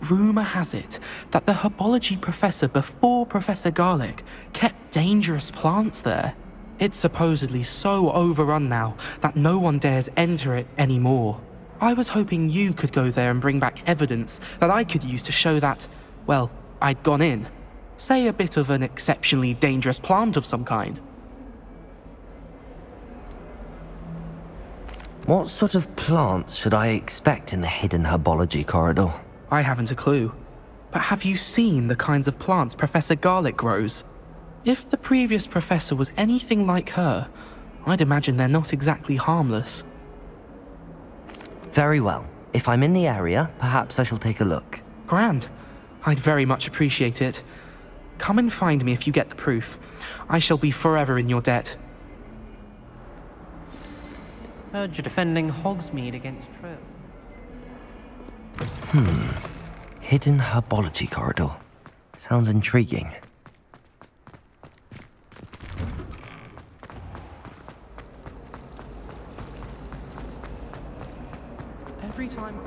Rumour has it that the herbology professor before Professor Garlic kept dangerous plants there. It's supposedly so overrun now that no one dares enter it anymore. I was hoping you could go there and bring back evidence that I could use to show that, well, I'd gone in. Say a bit of an exceptionally dangerous plant of some kind. What sort of plants should I expect in the hidden herbology corridor? I haven't a clue. But have you seen the kinds of plants Professor Garlic grows? If the previous professor was anything like her, I'd imagine they're not exactly harmless. Very well. If I'm in the area, perhaps I shall take a look. Grand. I'd very much appreciate it. Come and find me if you get the proof. I shall be forever in your debt. Heard you're defending Hogsmeade against Trill. Hidden herbology corridor. Sounds intriguing. Every time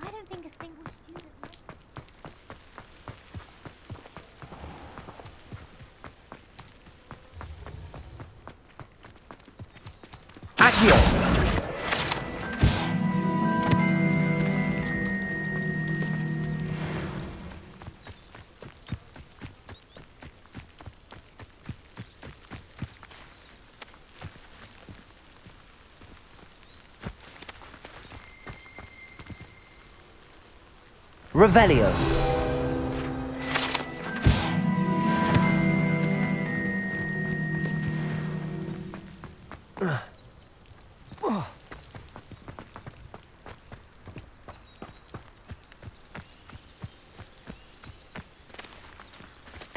I don't think a single student. Revelio.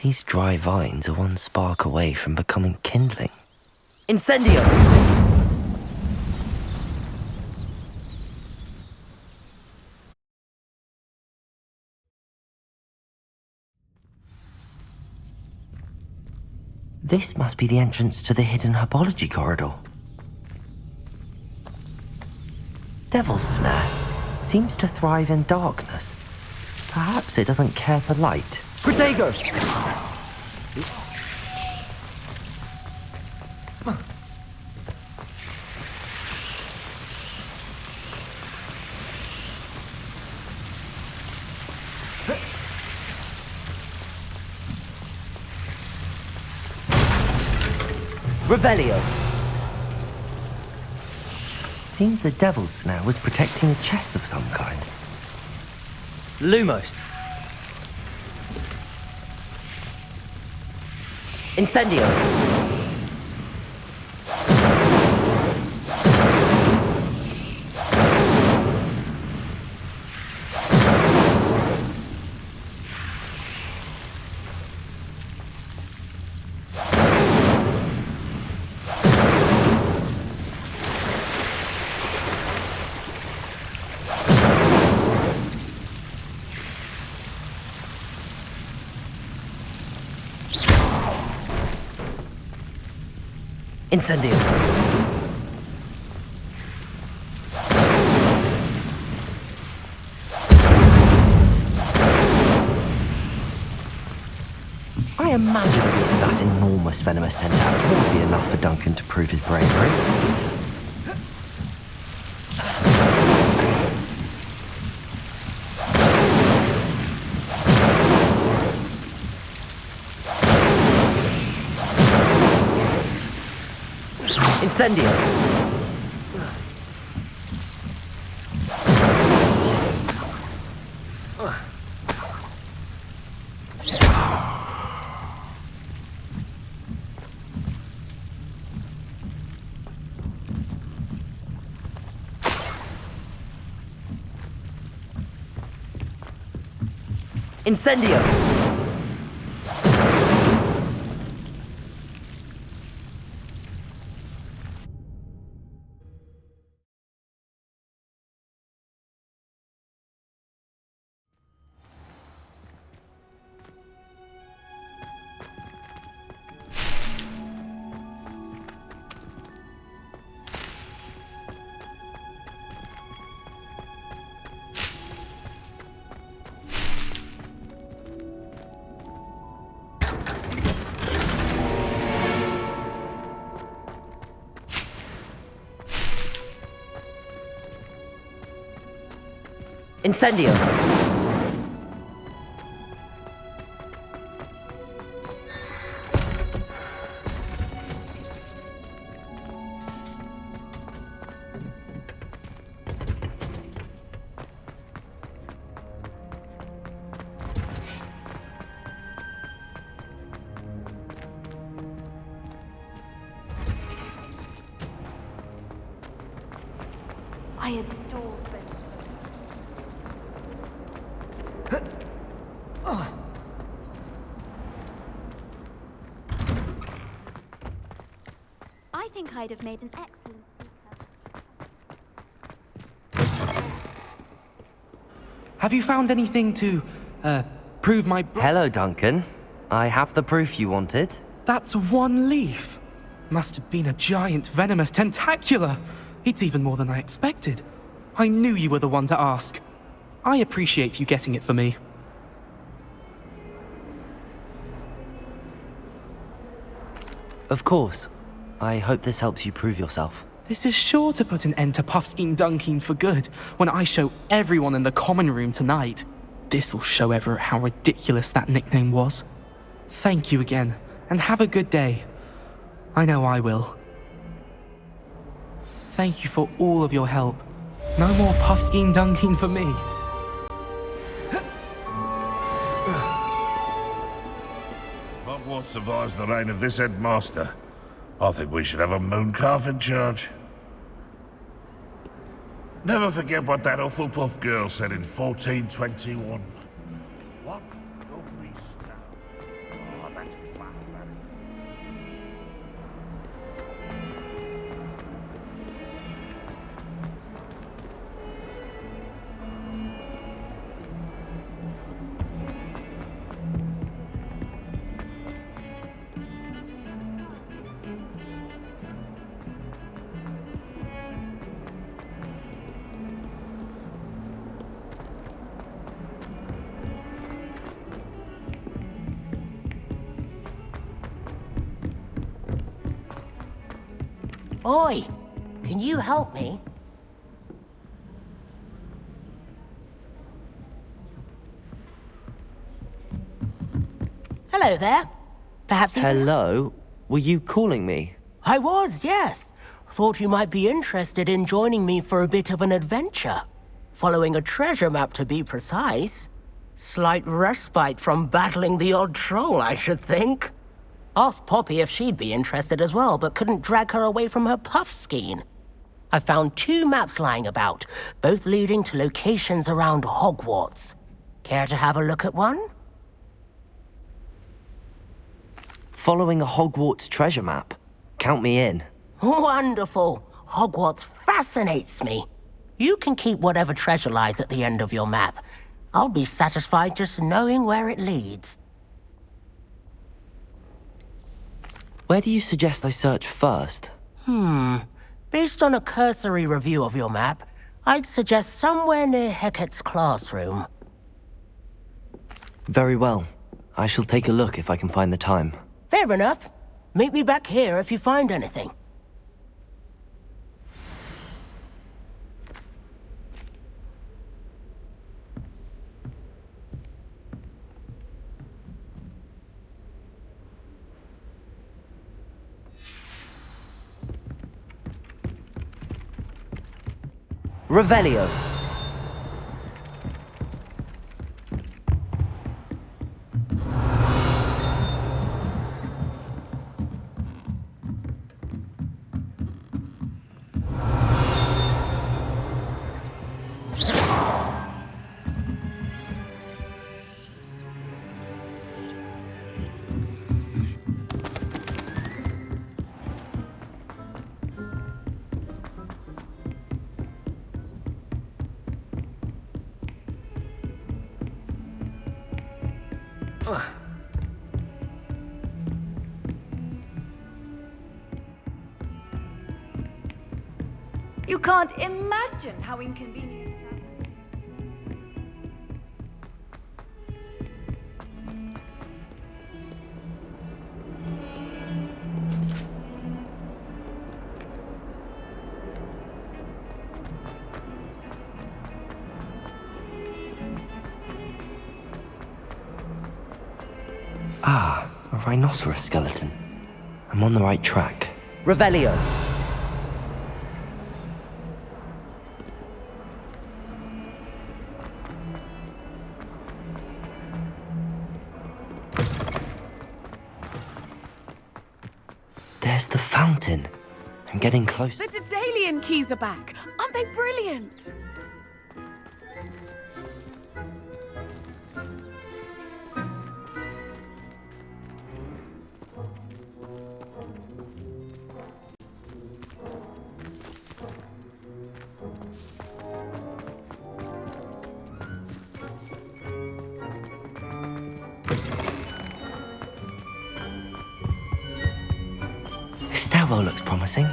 These dry vines are one spark away from becoming kindling. Incendio! This must be the entrance to the hidden herbology corridor. Devil's Snare seems to thrive in darkness. Perhaps it doesn't care for light. Protego! Revelio. Seems the Devil's Snare was protecting a chest of some kind. Lumos. Incendio. Incendio. I imagine at least that enormous venomous tentacle wouldn't be enough for Duncan to prove his bravery. Incendio! Incendio! Incendio! I adore them. I think I'd have made an excellent Have you found anything to, prove my... Hello, Duncan. I have the proof you wanted. That's one leaf. Must have been a giant venomous tentacula. It's even more than I expected. I knew you were the one to ask. I appreciate you getting it for me. Of course. I hope this helps you prove yourself. This is sure to put an end to Puffskein Dunkeen for good when I show everyone in the common room tonight. This'll show Everett how ridiculous that nickname was. Thank you again, and have a good day. I know I will. Thank you for all of your help. No more Puffskein Dunkeen for me. If Hogwarts survives the reign of this headmaster, I think we should have a mooncalf in charge. Never forget what that Hufflepuff girl said in 1421. What lovely stuff. Oh, that's fun. Oi! Can you help me? Hello there. Perhaps you... Hello? Were you calling me? I was, yes. Thought you might be interested in joining me for a bit of an adventure. Following a treasure map, to be precise. Slight respite from battling the odd troll, I should think. Asked Poppy if she'd be interested as well, but couldn't drag her away from her Puffskein. I found 2 maps lying about, both leading to locations around Hogwarts. Care to have a look at one? Following a Hogwarts treasure map. Count me in. Wonderful. Hogwarts fascinates me. You can keep whatever treasure lies at the end of your map. I'll be satisfied just knowing where it leads. Where do you suggest I search first? Based on a cursory review of your map, I'd suggest somewhere near Hecat's classroom. Very well. I shall take a look if I can find the time. Fair enough. Meet me back here if you find anything. Revelio. You can't imagine how inconvenient. Ah, a rhinoceros skeleton. I'm on the right track. Revelio. There's the fountain. I'm getting close. The Daedalian keys are back. Aren't they brilliant? This stairwell looks promising.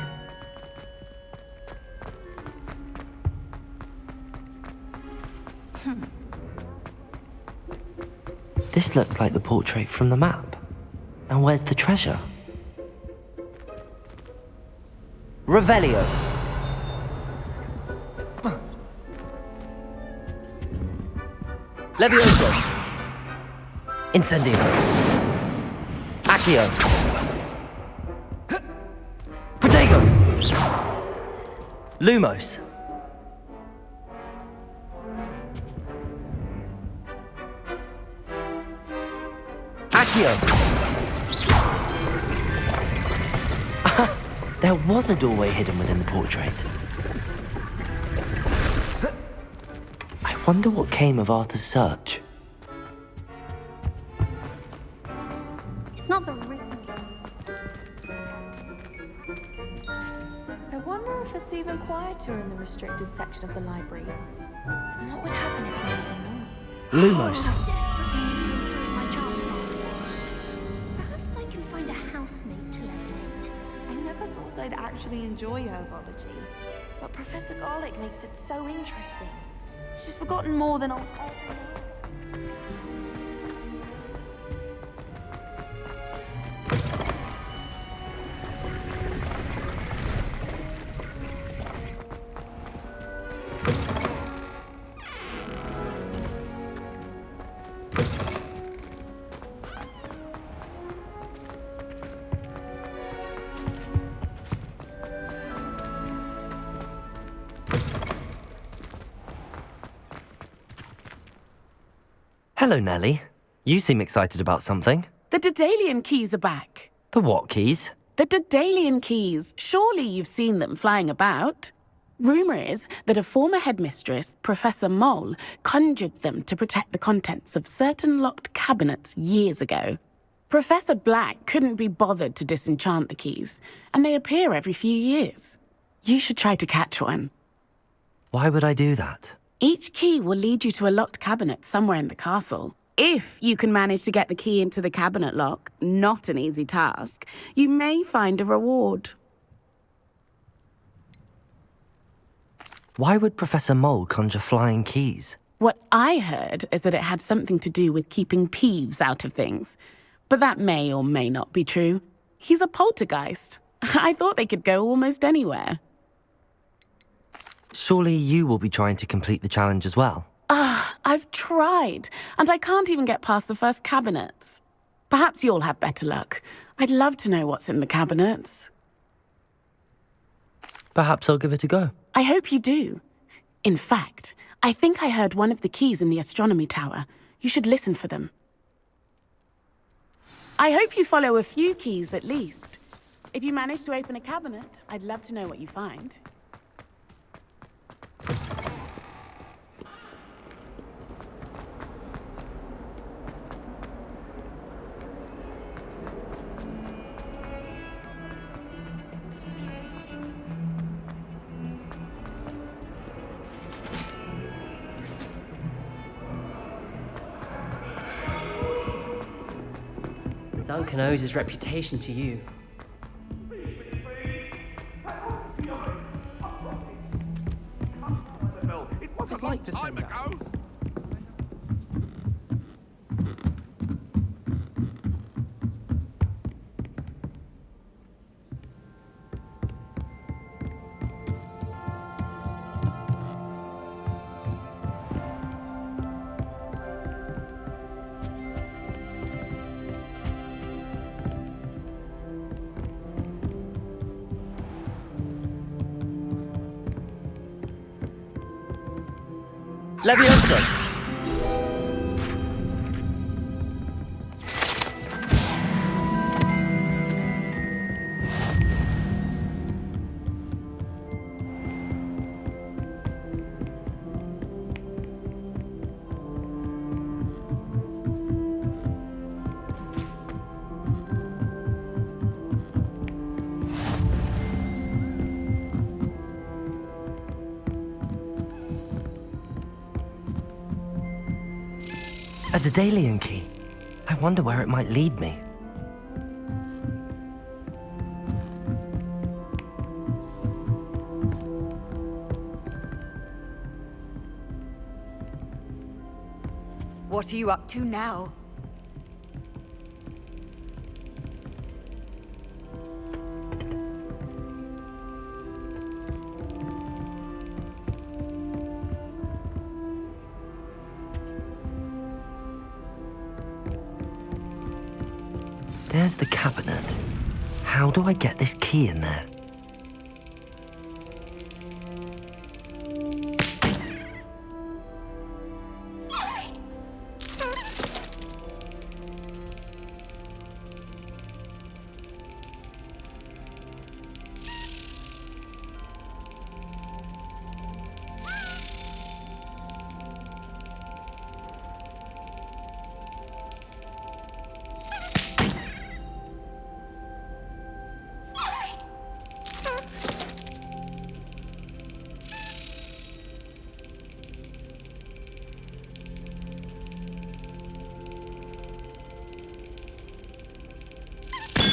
This looks like the portrait from the map. Now where's the treasure? Revelio. Levioso. Incendio. Accio. Protego. Lumos. Accio. There was a doorway hidden within the portrait. I wonder what came of Arthur's search. It's not the ring. I wonder if it's even quieter in the restricted section of the library. And what would happen if you made a noise? Lumos. Perhaps I can find a housemate to levitate. I never thought I'd actually enjoy herbology, but Professor Garlic makes it so interesting. She's forgotten more than I'll ever know. Hello, Nellie. You seem excited about something. The Daedalian keys are back. The what keys? The Daedalian keys. Surely you've seen them flying about. Rumour is that a former headmistress, Professor Mole, conjured them to protect the contents of certain locked cabinets years ago. Professor Black couldn't be bothered to disenchant the keys, and they appear every few years. You should try to catch one. Why would I do that? Each key will lead you to a locked cabinet somewhere in the castle. If you can manage to get the key into the cabinet lock, not an easy task, you may find a reward. Why would Professor Mole conjure flying keys? What I heard is that it had something to do with keeping Peeves out of things. But that may or may not be true. He's a poltergeist. I thought they could go almost anywhere. Surely you will be trying to complete the challenge as well. I've tried, and I can't even get past the first cabinets. Perhaps you'll have better luck. I'd love to know what's in the cabinets. Perhaps I'll give it a go. I hope you do. In fact, I think I heard one of the keys in the astronomy tower. You should listen for them. I hope you follow a few keys at least. If you manage to open a cabinet, I'd love to know what you find. Duncan owes his reputation to you. I'd like to say that. Leviosa! A Daedalian key. I wonder where it might lead me. What are you up to now? There's the cabinet. How do I get this key in there?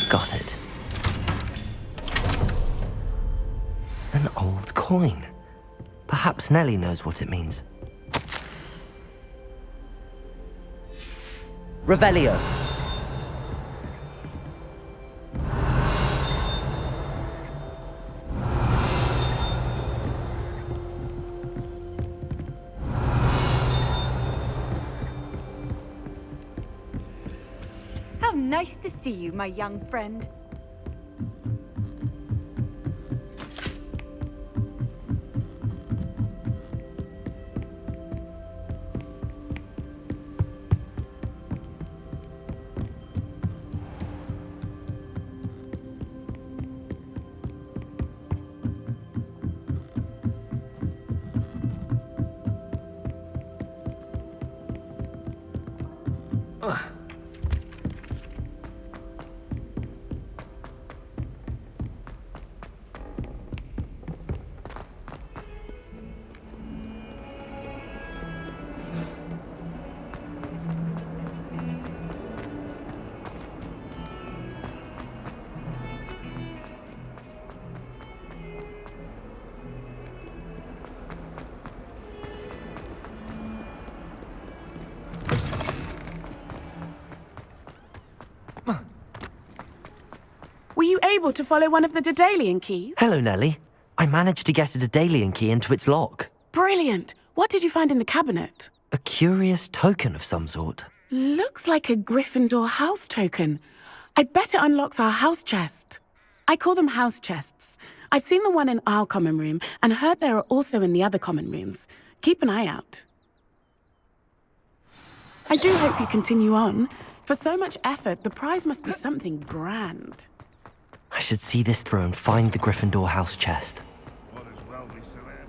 Got it. An old coin. Perhaps Nellie knows what it means. Revelio. How nice to see you, my young friend. Were you able to follow one of the Daedalian keys? Hello, Nellie. I managed to get a Daedalian key into its lock. Brilliant! What did you find in the cabinet? A curious token of some sort. Looks like a Gryffindor house token. I bet it unlocks our house chest. I call them house chests. I've seen the one in our common room and heard there are also in the other common rooms. Keep an eye out. I do hope you continue on. For so much effort, the prize must be something grand. I should see this through and find the Gryffindor house chest. What as well be surrounded.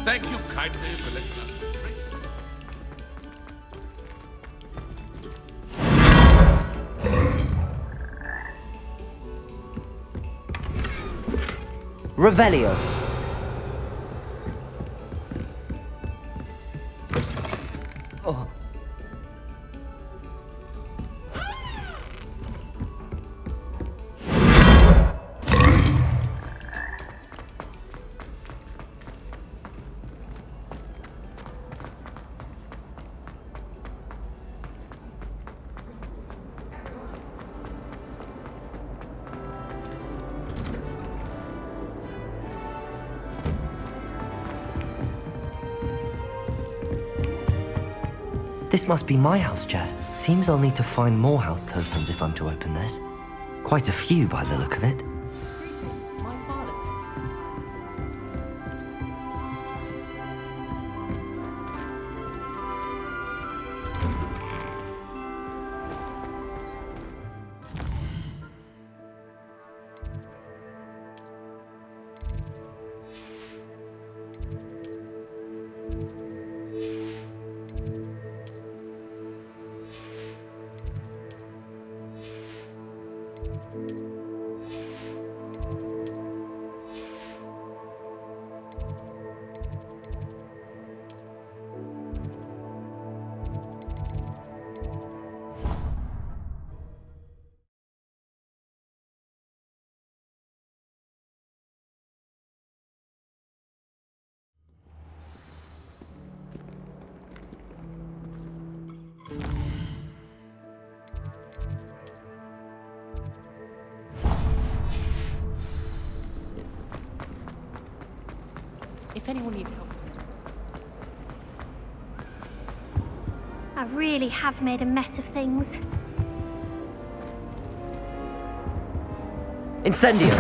Thank you kindly for letting us Revelio. Oh. This must be my house, Jess. Seems I'll need to find more house tokens if I'm to open this. Quite a few by the look of it. If anyone needs help. I really have made a mess of things. Incendio.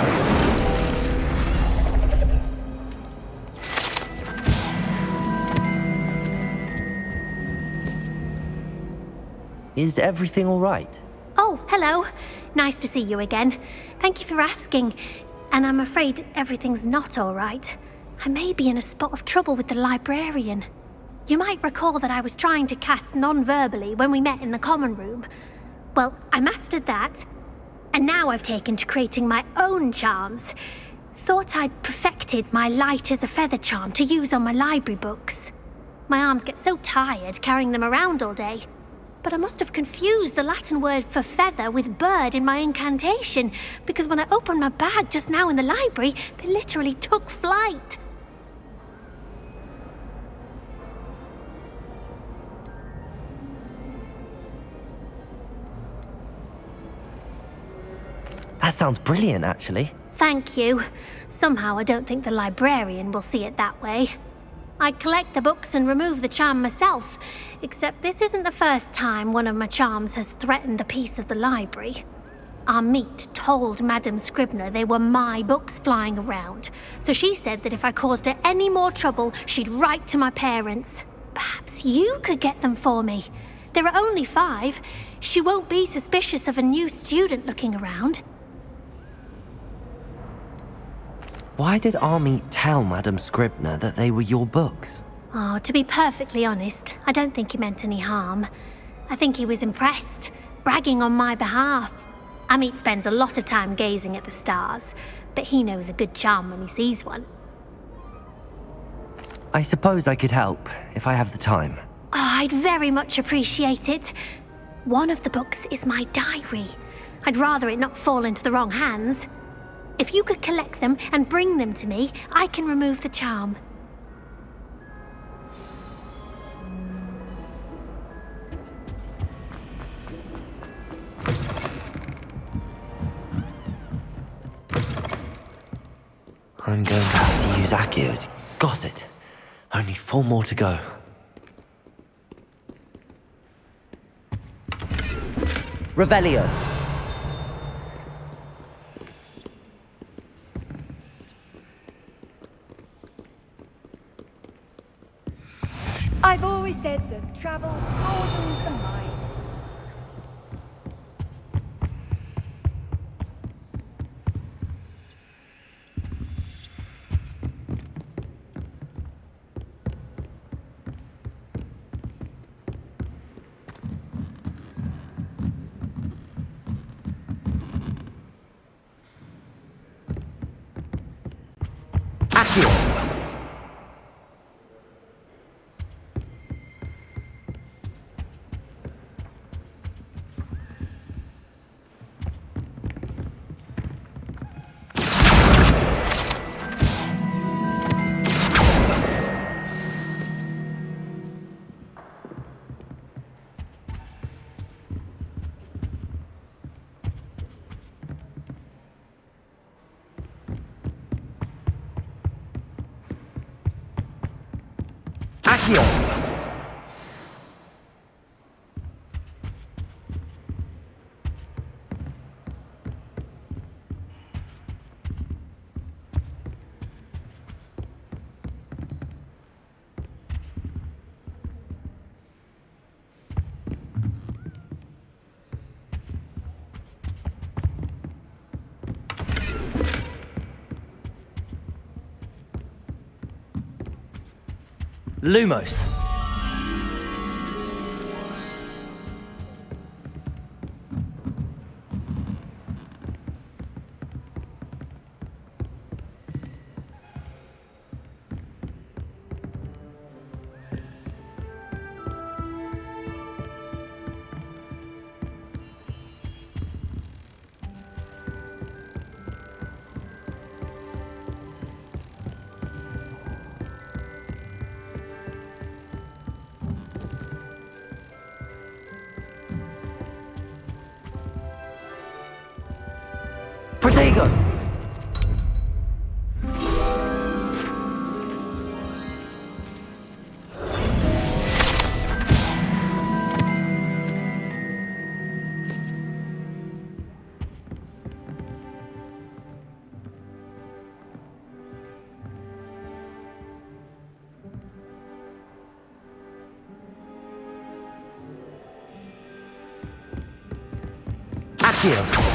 Is everything all right? Oh, hello. Nice to see you again. Thank you for asking. And I'm afraid everything's not all right. I may be in a spot of trouble with the librarian. You might recall that I was trying to cast non-verbally when we met in the common room. Well, I mastered that. And now I've taken to creating my own charms. Thought I'd perfected my light as a feather charm to use on my library books. My arms get so tired carrying them around all day. But I must have confused the Latin word for feather with bird in my incantation, because when I opened my bag just now in the library, they literally took flight. That sounds brilliant, actually. Thank you. Somehow I don't think the librarian will see it that way. I collect the books and remove the charm myself, except this isn't the first time one of my charms has threatened the peace of the library. Our meet told Madame Scribner they were my books flying around, so she said that if I caused her any more trouble, she'd write to my parents. Perhaps you could get them for me. There are only 5. She won't be suspicious of a new student looking around. Why did Army tell Madame Scribner that they were your books? Oh, to be perfectly honest, I don't think he meant any harm. I think he was impressed, bragging on my behalf. Amit spends a lot of time gazing at the stars, but he knows a good charm when he sees one. I suppose I could help, if I have the time. Oh, I'd very much appreciate it. One of the books is my diary. I'd rather it not fall into the wrong hands. If you could collect them and bring them to me, I can remove the charm. I'm going to have to use Accio. Got it. Only 4 more to go. Revelio. always said that travel broadens the mind. Accio! Lumos. Protego! Accio!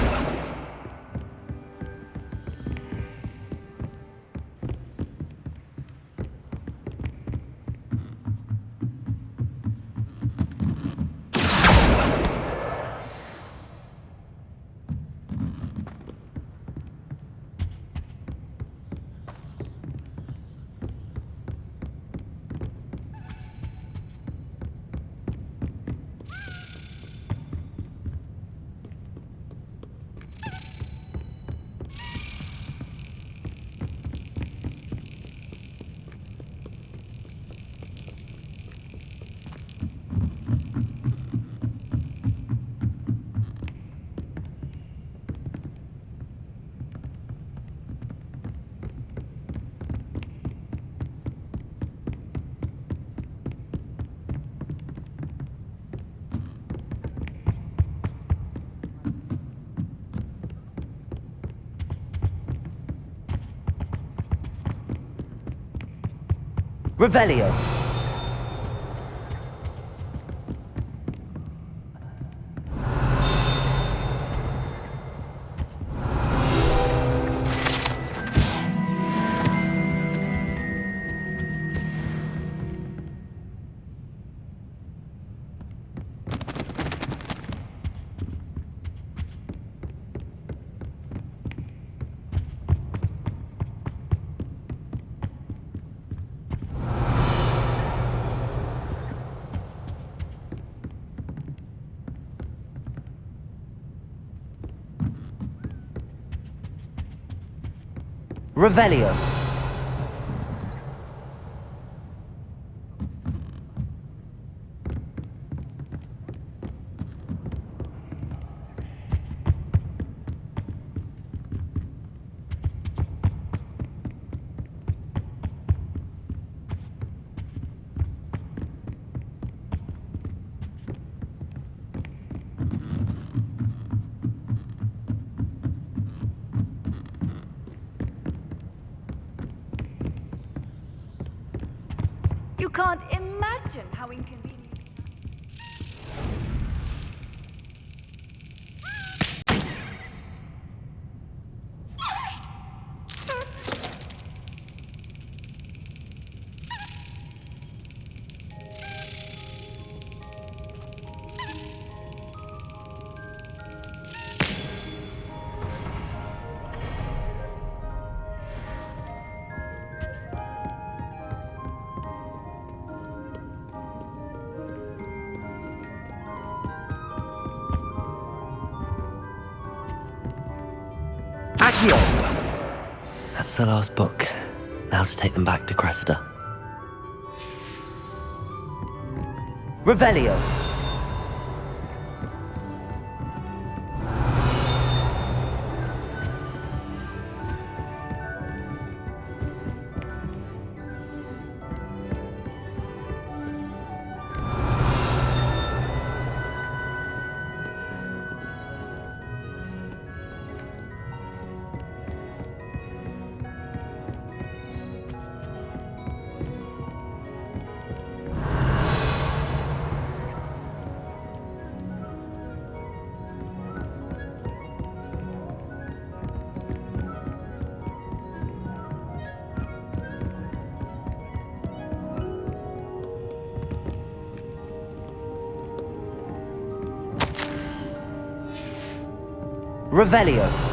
Revelio. Revelio. can't imagine how inconvenient. Accio! That's the last book. Now to take them back to Cressida. Revelio! Revelio.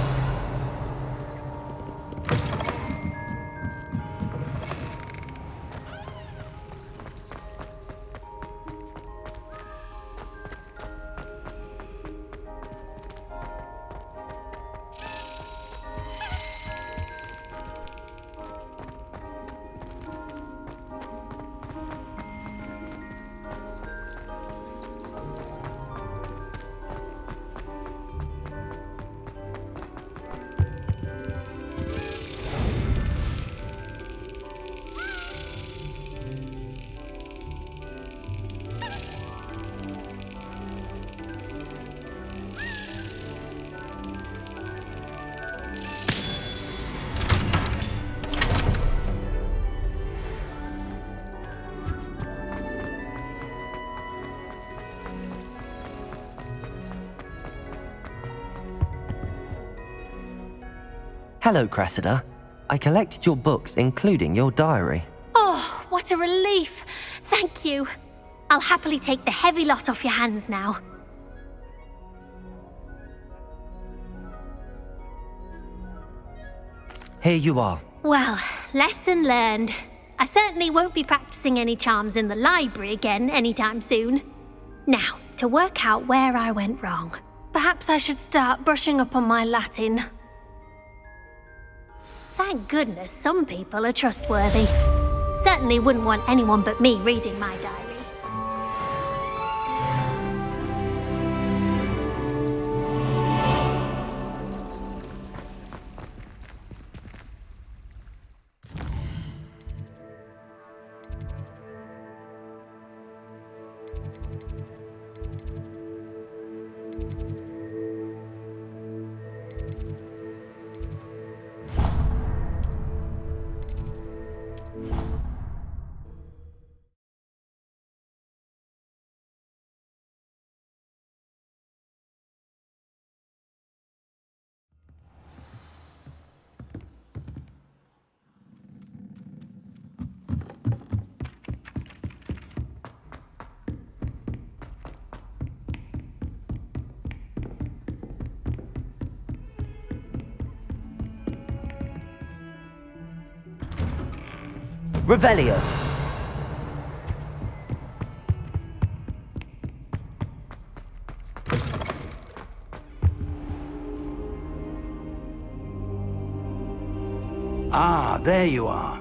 Hello, Cressida. I collected your books, including your diary. Oh, what a relief. Thank you. I'll happily take the heavy lot off your hands now. Here you are. Well, lesson learned. I certainly won't be practicing any charms in the library again anytime soon. Now, to work out where I went wrong. Perhaps I should start brushing up on my Latin. Thank goodness some people are trustworthy. Certainly wouldn't want anyone but me reading my diary. Revelio. Ah, there you are.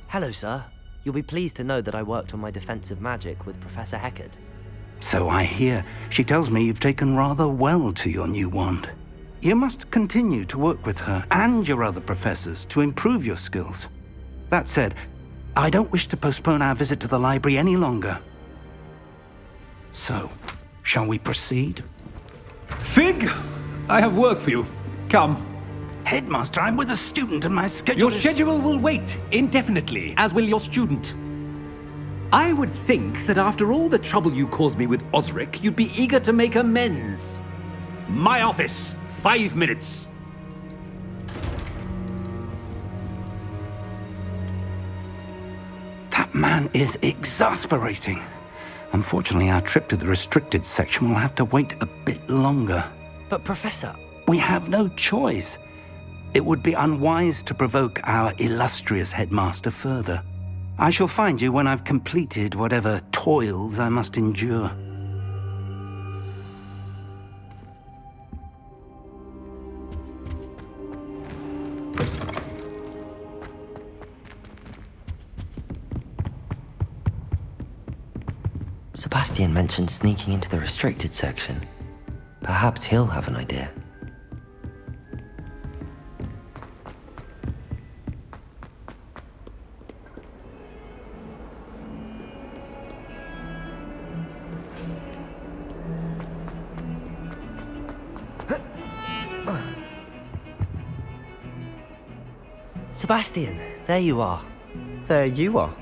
Hello, sir. You'll be pleased to know that I worked on my defensive magic with Professor Heckard. So I hear. She tells me you've taken rather well to your new wand. You must continue to work with her and your other professors to improve your skills. That said, I don't wish to postpone our visit to the library any longer. So, shall we proceed? Fig, I have work for you. Come. Headmaster, I'm with a student and my schedule Your is... schedule will wait indefinitely, as will your student. I would think that after all the trouble you caused me with Osric, you'd be eager to make amends. My office, 5 minutes. That man is exasperating. Unfortunately, our trip to the restricted section will have to wait a bit longer. But Professor... We have no choice. It would be unwise to provoke our illustrious headmaster further. I shall find you when I've completed whatever toils I must endure. Sebastian mentioned sneaking into the restricted section. Perhaps he'll have an idea. Sebastian, there you are. There you are.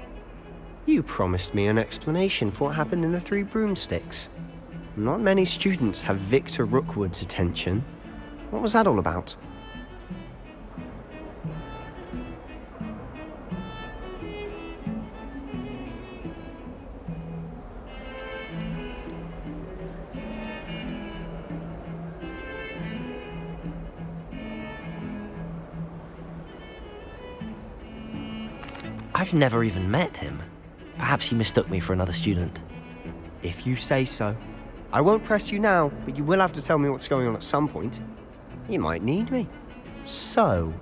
You promised me an explanation for what happened in the Three Broomsticks. Not many students have Victor Rookwood's attention. What was that all about? I've never even met him. Perhaps he mistook me for another student. If you say so. I won't press you now, but you will have to tell me what's going on at some point. You might need me. So,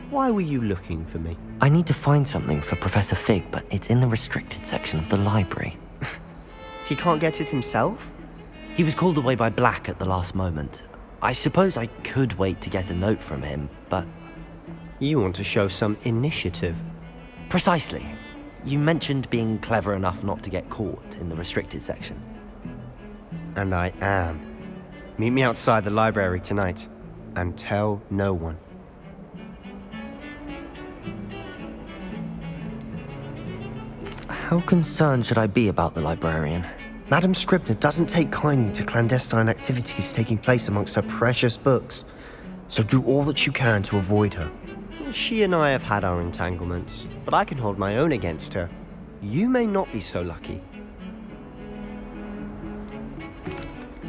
why were you looking for me? I need to find something for Professor Fig, but it's in the restricted section of the library. He can't get it himself? He was called away by Black at the last moment. I suppose I could wait to get a note from him, but... You want to show some initiative. Precisely. You mentioned being clever enough not to get caught in the restricted section. And I am. Meet me outside the library tonight, and tell no one. How concerned should I be about the librarian? Madam Scribner doesn't take kindly to clandestine activities taking place amongst her precious books, so do all that you can to avoid her. She and I have had our entanglements, but I can hold my own against her. You may not be so lucky.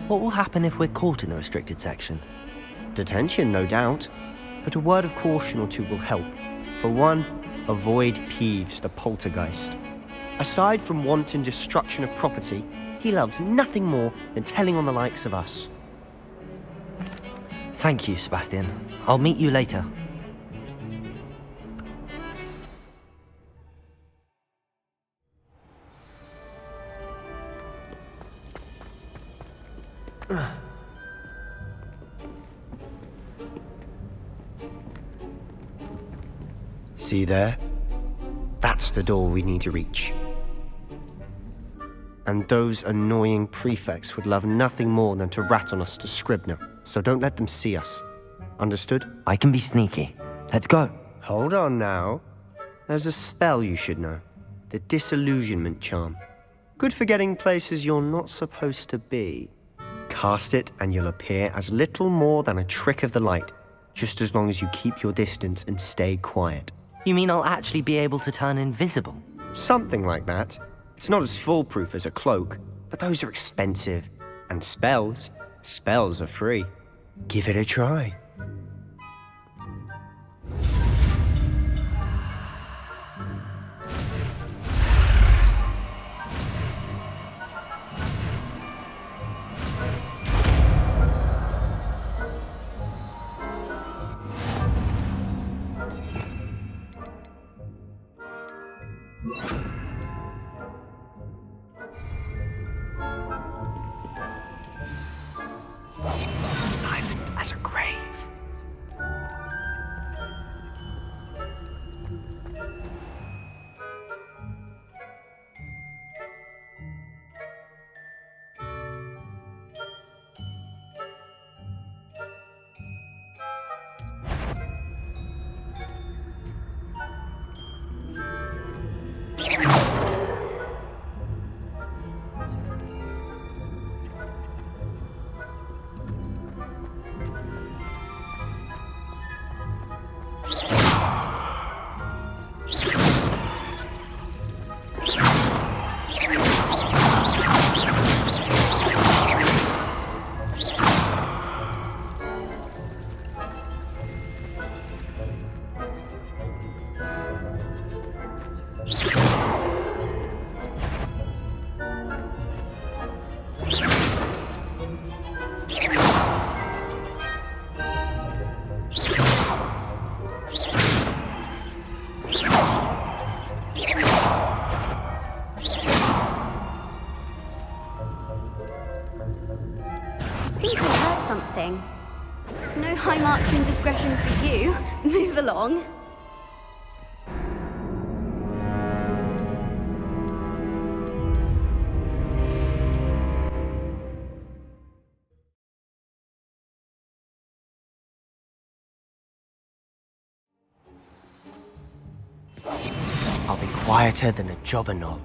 What will happen if we're caught in the restricted section? Detention, no doubt, but a word of caution or two will help. For one, avoid Peeves, the poltergeist. Aside from wanton destruction of property, he loves nothing more than telling on the likes of us. Thank you, Sebastian. I'll meet you later. See there? That's the door we need to reach. And those annoying prefects would love nothing more than to rat on us to Scribner, so don't let them see us. Understood? I can be sneaky. Let's go. Hold on now. There's a spell you should know. The Disillusionment Charm. Good for getting places you're not supposed to be. Cast it and you'll appear as little more than a trick of the light, just as long as you keep your distance and stay quiet. You mean I'll actually be able to turn invisible? Something like that. It's not as foolproof as a cloak, but those are expensive. And spells are free. Give it a try. Silent as a grave. I think I heard something. No high marks in discretion for you. Move along. I'll be quieter than a jobberknoll.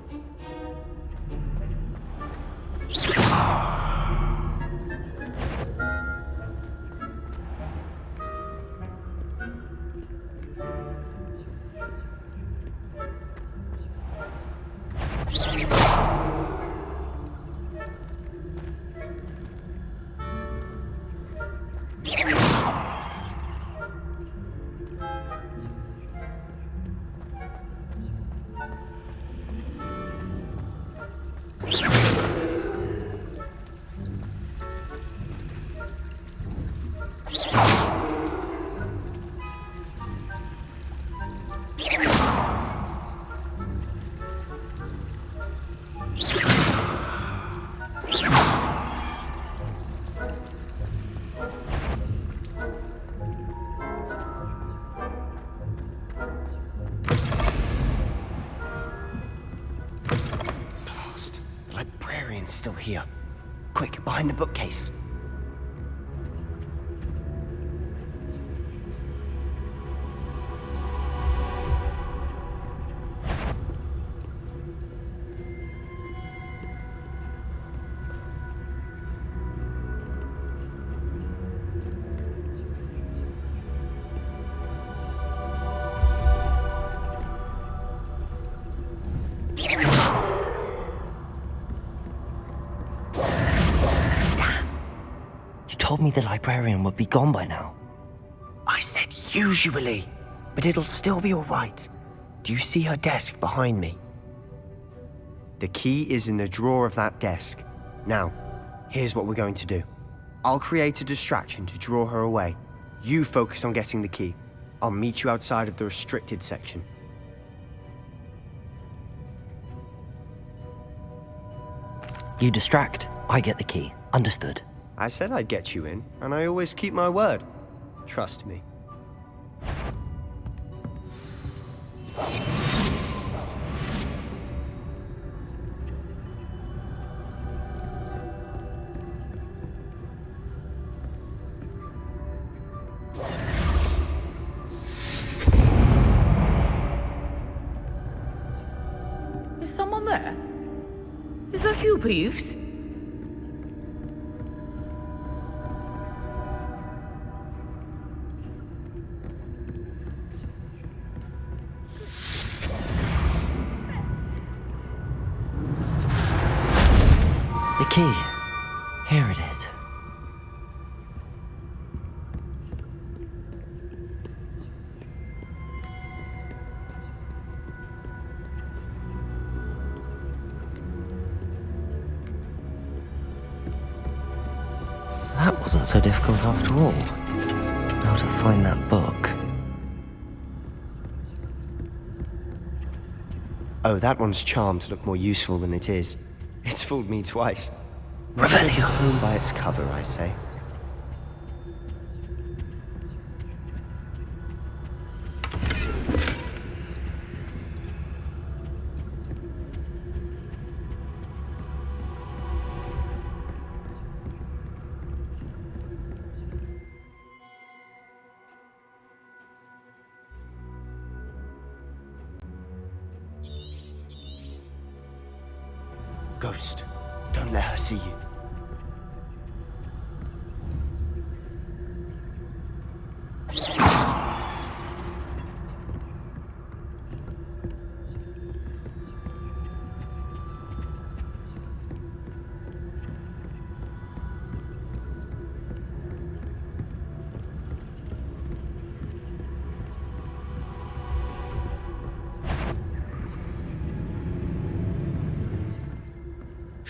The librarian's still here. Quick, behind the bookcase. Told me the librarian would be gone by now. I said usually, but it'll still be all right. Do you see her desk behind me? The key is in the drawer of that desk. Now, here's what we're going to do. I'll create a distraction to draw her away. You focus on getting the key. I'll meet you outside of the restricted section. You distract, I get the key. Understood. I said I'd get you in, and I always keep my word. Trust me. Is someone there? Is that you, Peeves? The key. Here it is. That wasn't so difficult after all. Now to find that book. Oh, that one's charmed to look more useful than it is. It's fooled me twice. Revelio. Tone by its cover, I say. Ghost, don't let her see you.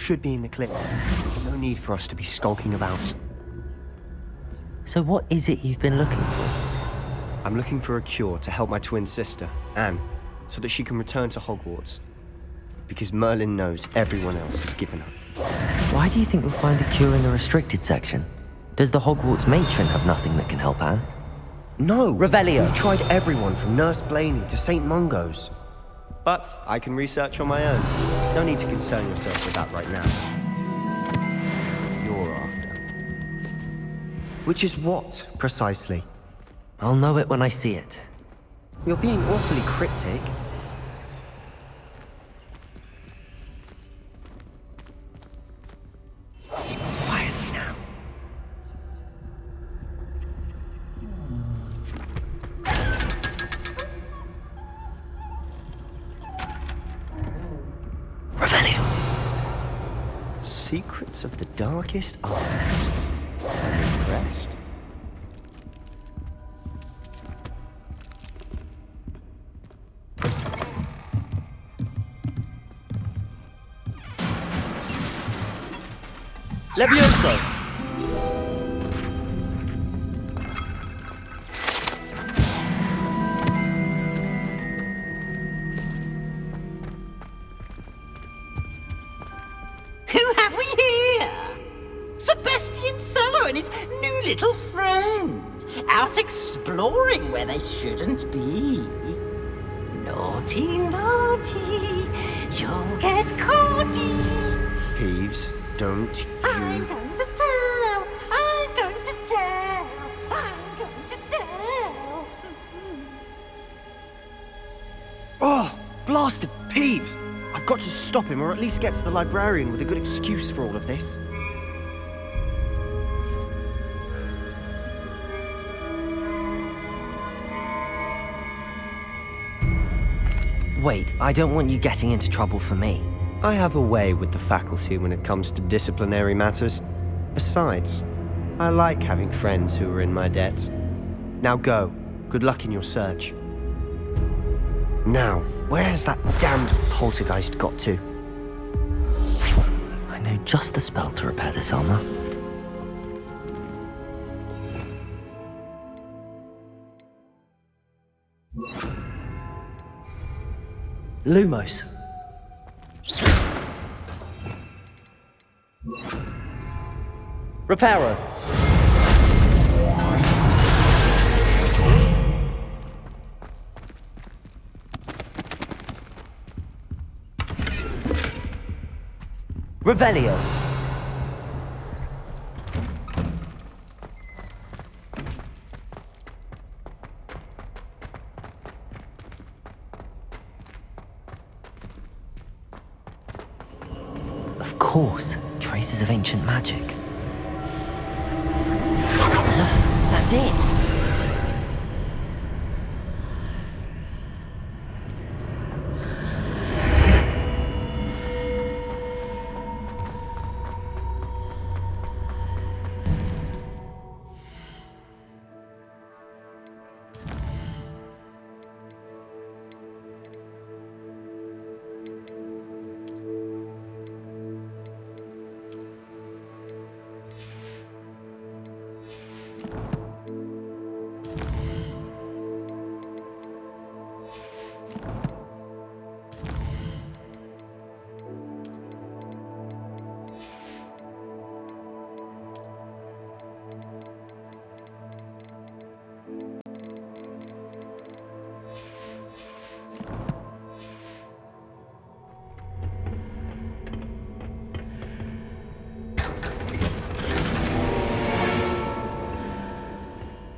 should be in the clip. There's no need for us to be skulking about. So what is it you've been looking for? I'm looking for a cure to help my twin sister, Anne, so that she can return to Hogwarts. Because Merlin knows everyone else has given up. Why do you think we'll find a cure in the restricted section? Does the Hogwarts matron have nothing that can help Anne? No! Revelio! We've tried everyone from Nurse Blaney to St. Mungo's. But I can research on my own. No need to concern yourself with that right now. You're after. Which is what, precisely? I'll know it when I see it. You're being awfully cryptic. Quietly now. Revelio! Secrets of the darkest arts. I'm impressed. Levioso! Who have we here? Sebastian Sallow and his new little friend. Out exploring where they shouldn't be. Naughty, naughty, you'll get caughty. Peeves, don't I'm you... going to tell, I'm going to tell, I'm going to tell. Oh, blasted Peeves! I've got to stop him, or at least get to the librarian with a good excuse for all of this. Wait, I don't want you getting into trouble for me. I have a way with the faculty when it comes to disciplinary matters. Besides, I like having friends who are in my debt. Now go. Good luck in your search. Now, where has that damned poltergeist got to? I know just the spell to repair this armor. Lumos. Reparo. Revelio. Of course, traces of ancient magic. That's it!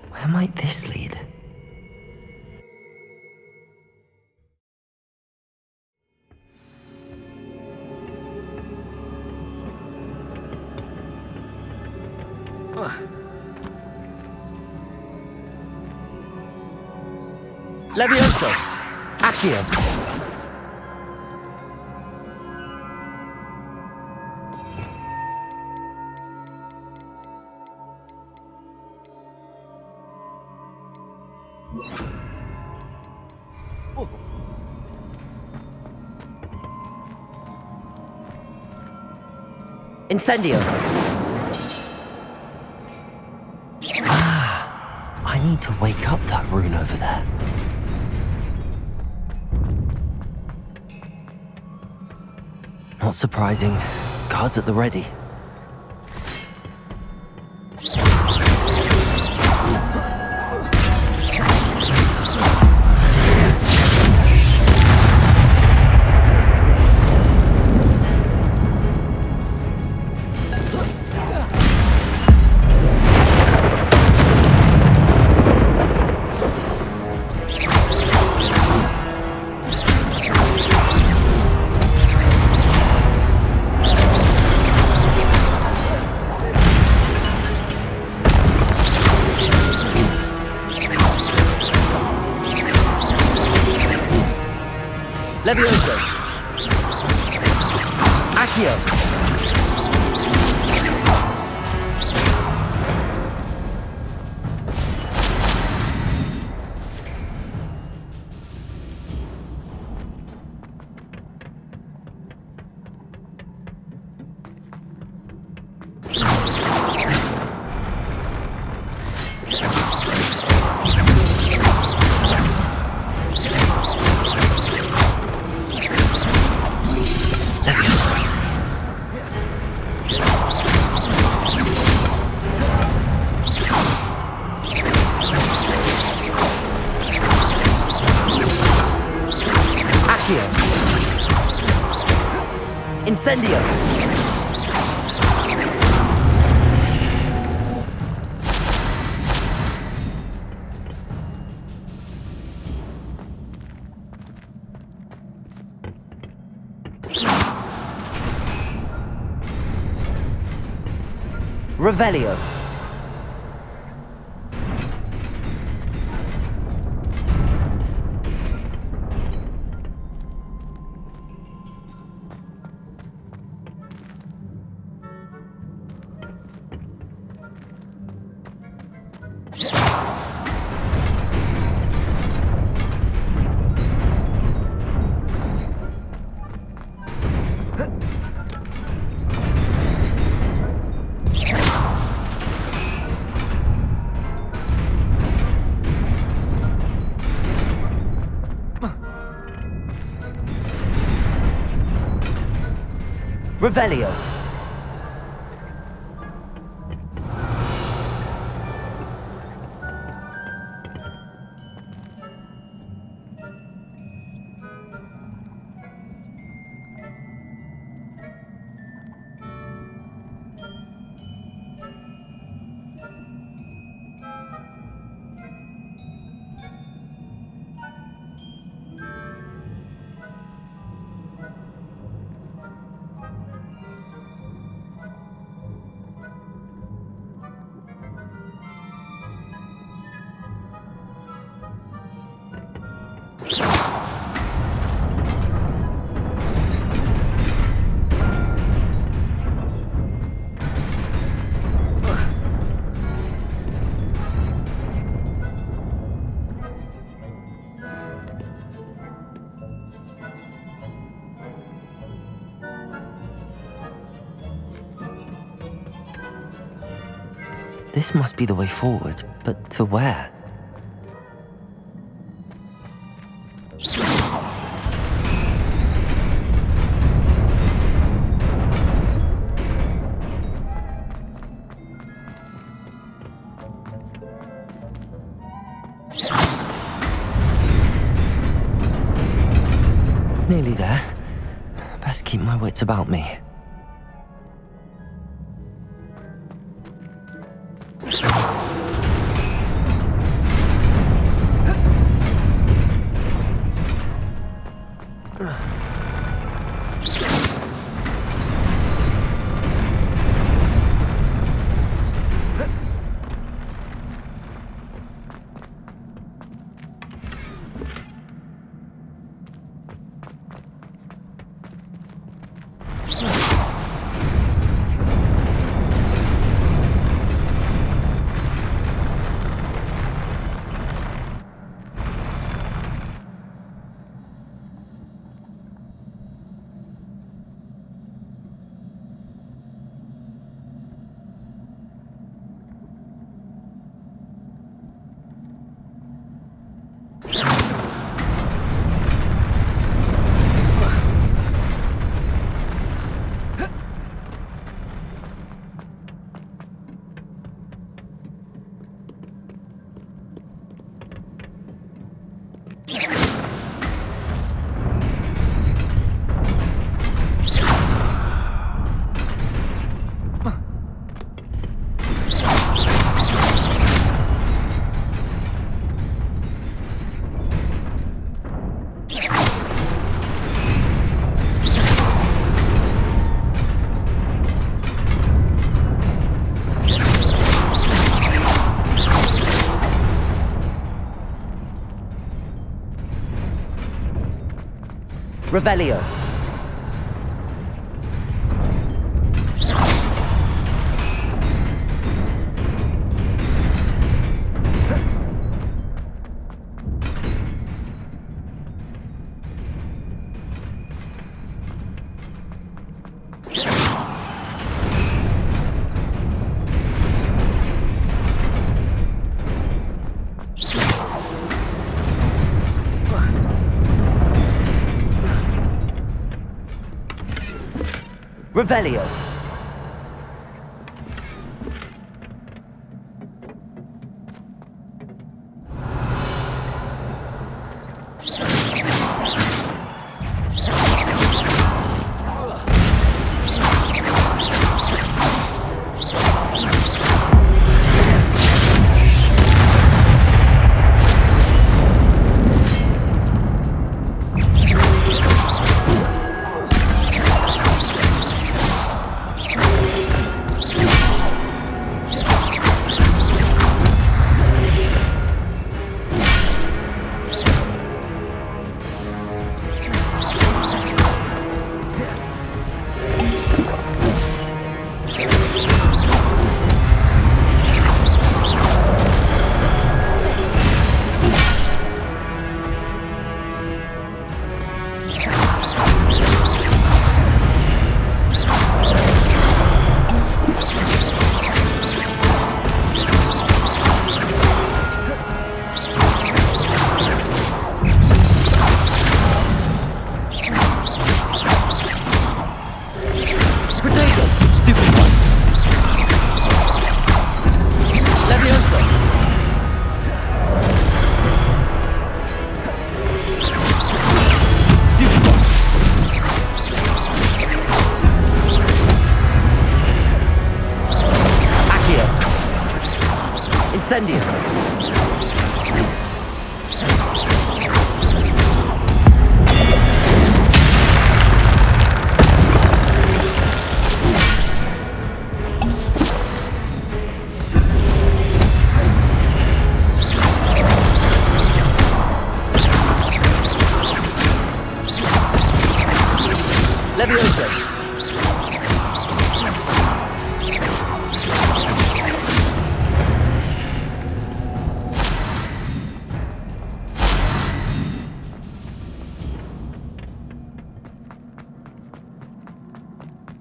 Where might this lead? Levioso! Accio! Incendio! Ah, I need to wake up that rune over there. Not surprising. Guards at the ready. Levioso! Accio! Incendio! Revelio! Revelio! This must be the way forward, but to where? Nearly there. Best keep my wits about me. Yeah. Revelio. Revelio. Incendio. Leviosa.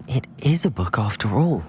It is a book after all.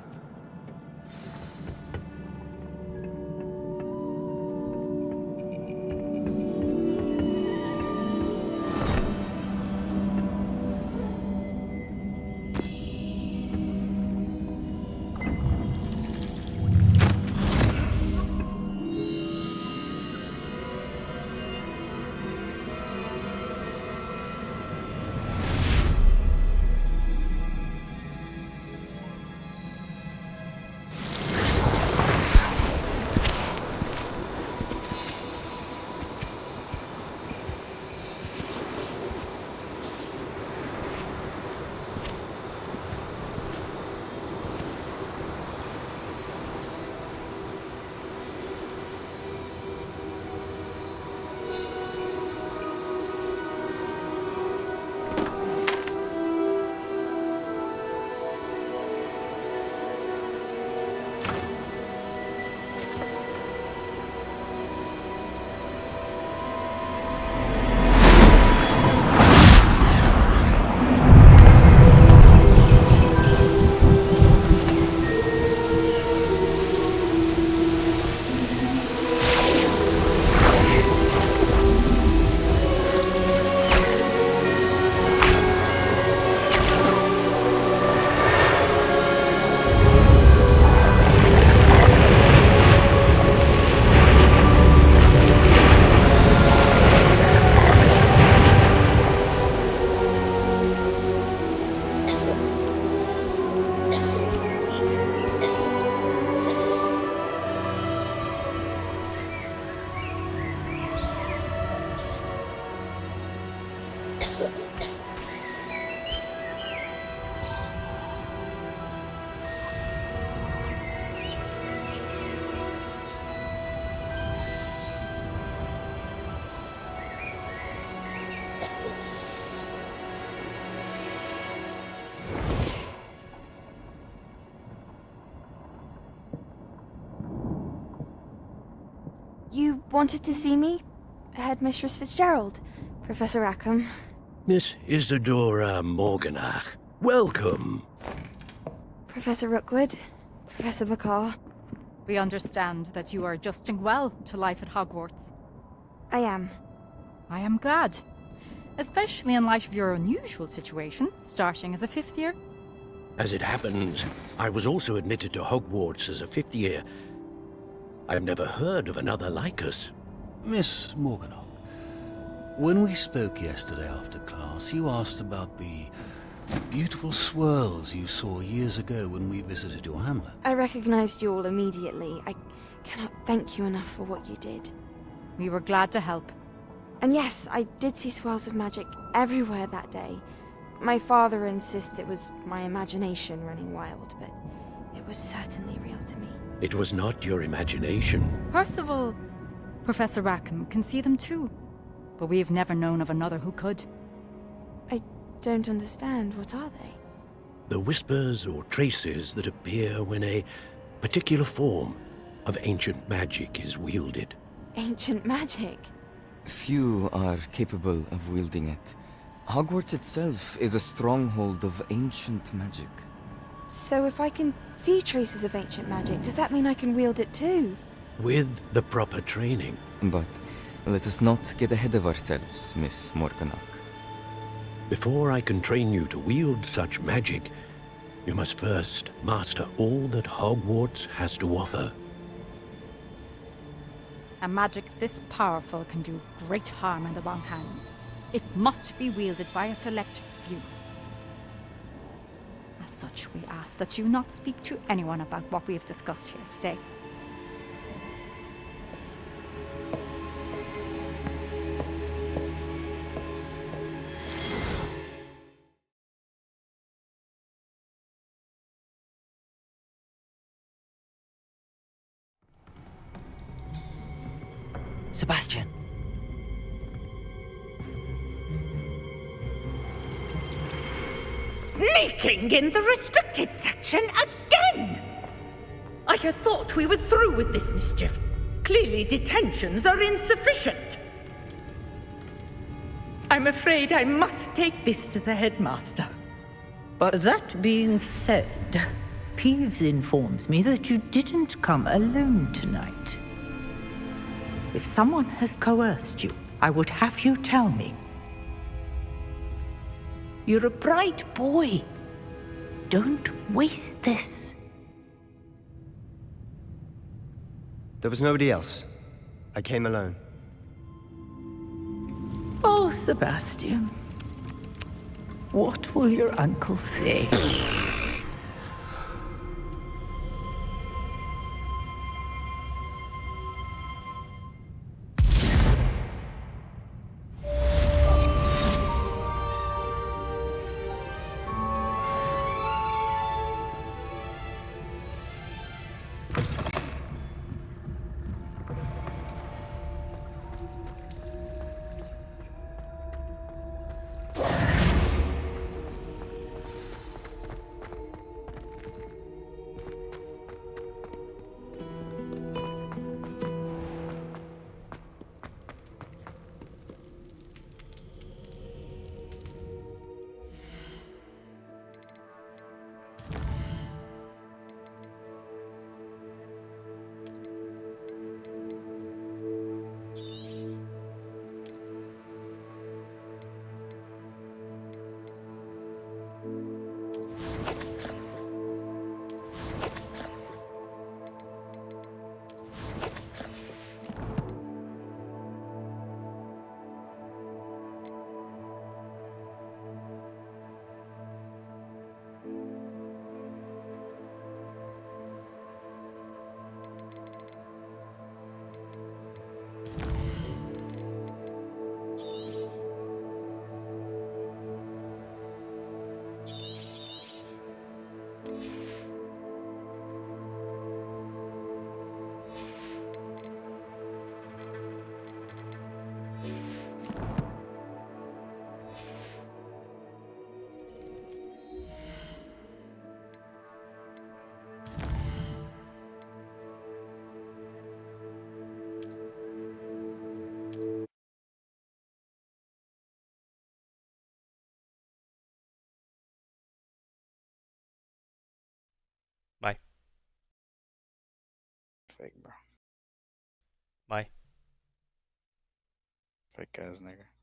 You wanted to see me? Headmistress Fitzgerald, Professor Rackham. Miss Isadora Morganach, welcome. Professor Rookwood, Professor Bakar. We understand that you are adjusting well to life at Hogwarts. I am. I am glad. Especially in light of your unusual situation, starting as a 5th year. As it happens, I was also admitted to Hogwarts as a 5th year. I've never heard of another like us. Miss Morganach, when we spoke yesterday after class, you asked about the beautiful swirls you saw years ago when we visited your hamlet. I recognized you all immediately. I cannot thank you enough for what you did. We were glad to help. And yes, I did see swirls of magic everywhere that day. My father insists it was my imagination running wild, but it was certainly real to me. It was not your imagination. Percival, Professor Rackham can see them too. But we have never known of another who could. I don't understand. What are they? The whispers or traces that appear when a particular form of ancient magic is wielded. Ancient magic? Few are capable of wielding it. Hogwarts itself is a stronghold of ancient magic. So if I can see traces of ancient magic, does that mean I can wield it too? With the proper training. But let us not get ahead of ourselves, Miss Morganach. Before I can train you to wield such magic, you must first master all that Hogwarts has to offer. A magic this powerful can do great harm in the wrong hands. It must be wielded by a select few. As such, we ask that you not speak to anyone about what we have discussed here today. Sebastian. Sneaking in the restricted section again! I had thought we were through with this mischief. Clearly detentions are insufficient. I'm afraid I must take this to the headmaster. But that being said, Peeves informs me that you didn't come alone tonight. If someone has coerced you, I would have you tell me. You're a bright boy. Don't waste this. There was nobody else. I came alone. Oh, Sebastian. What will your uncle say? Bye. Fake, bro. Bye. Fake ass nigga.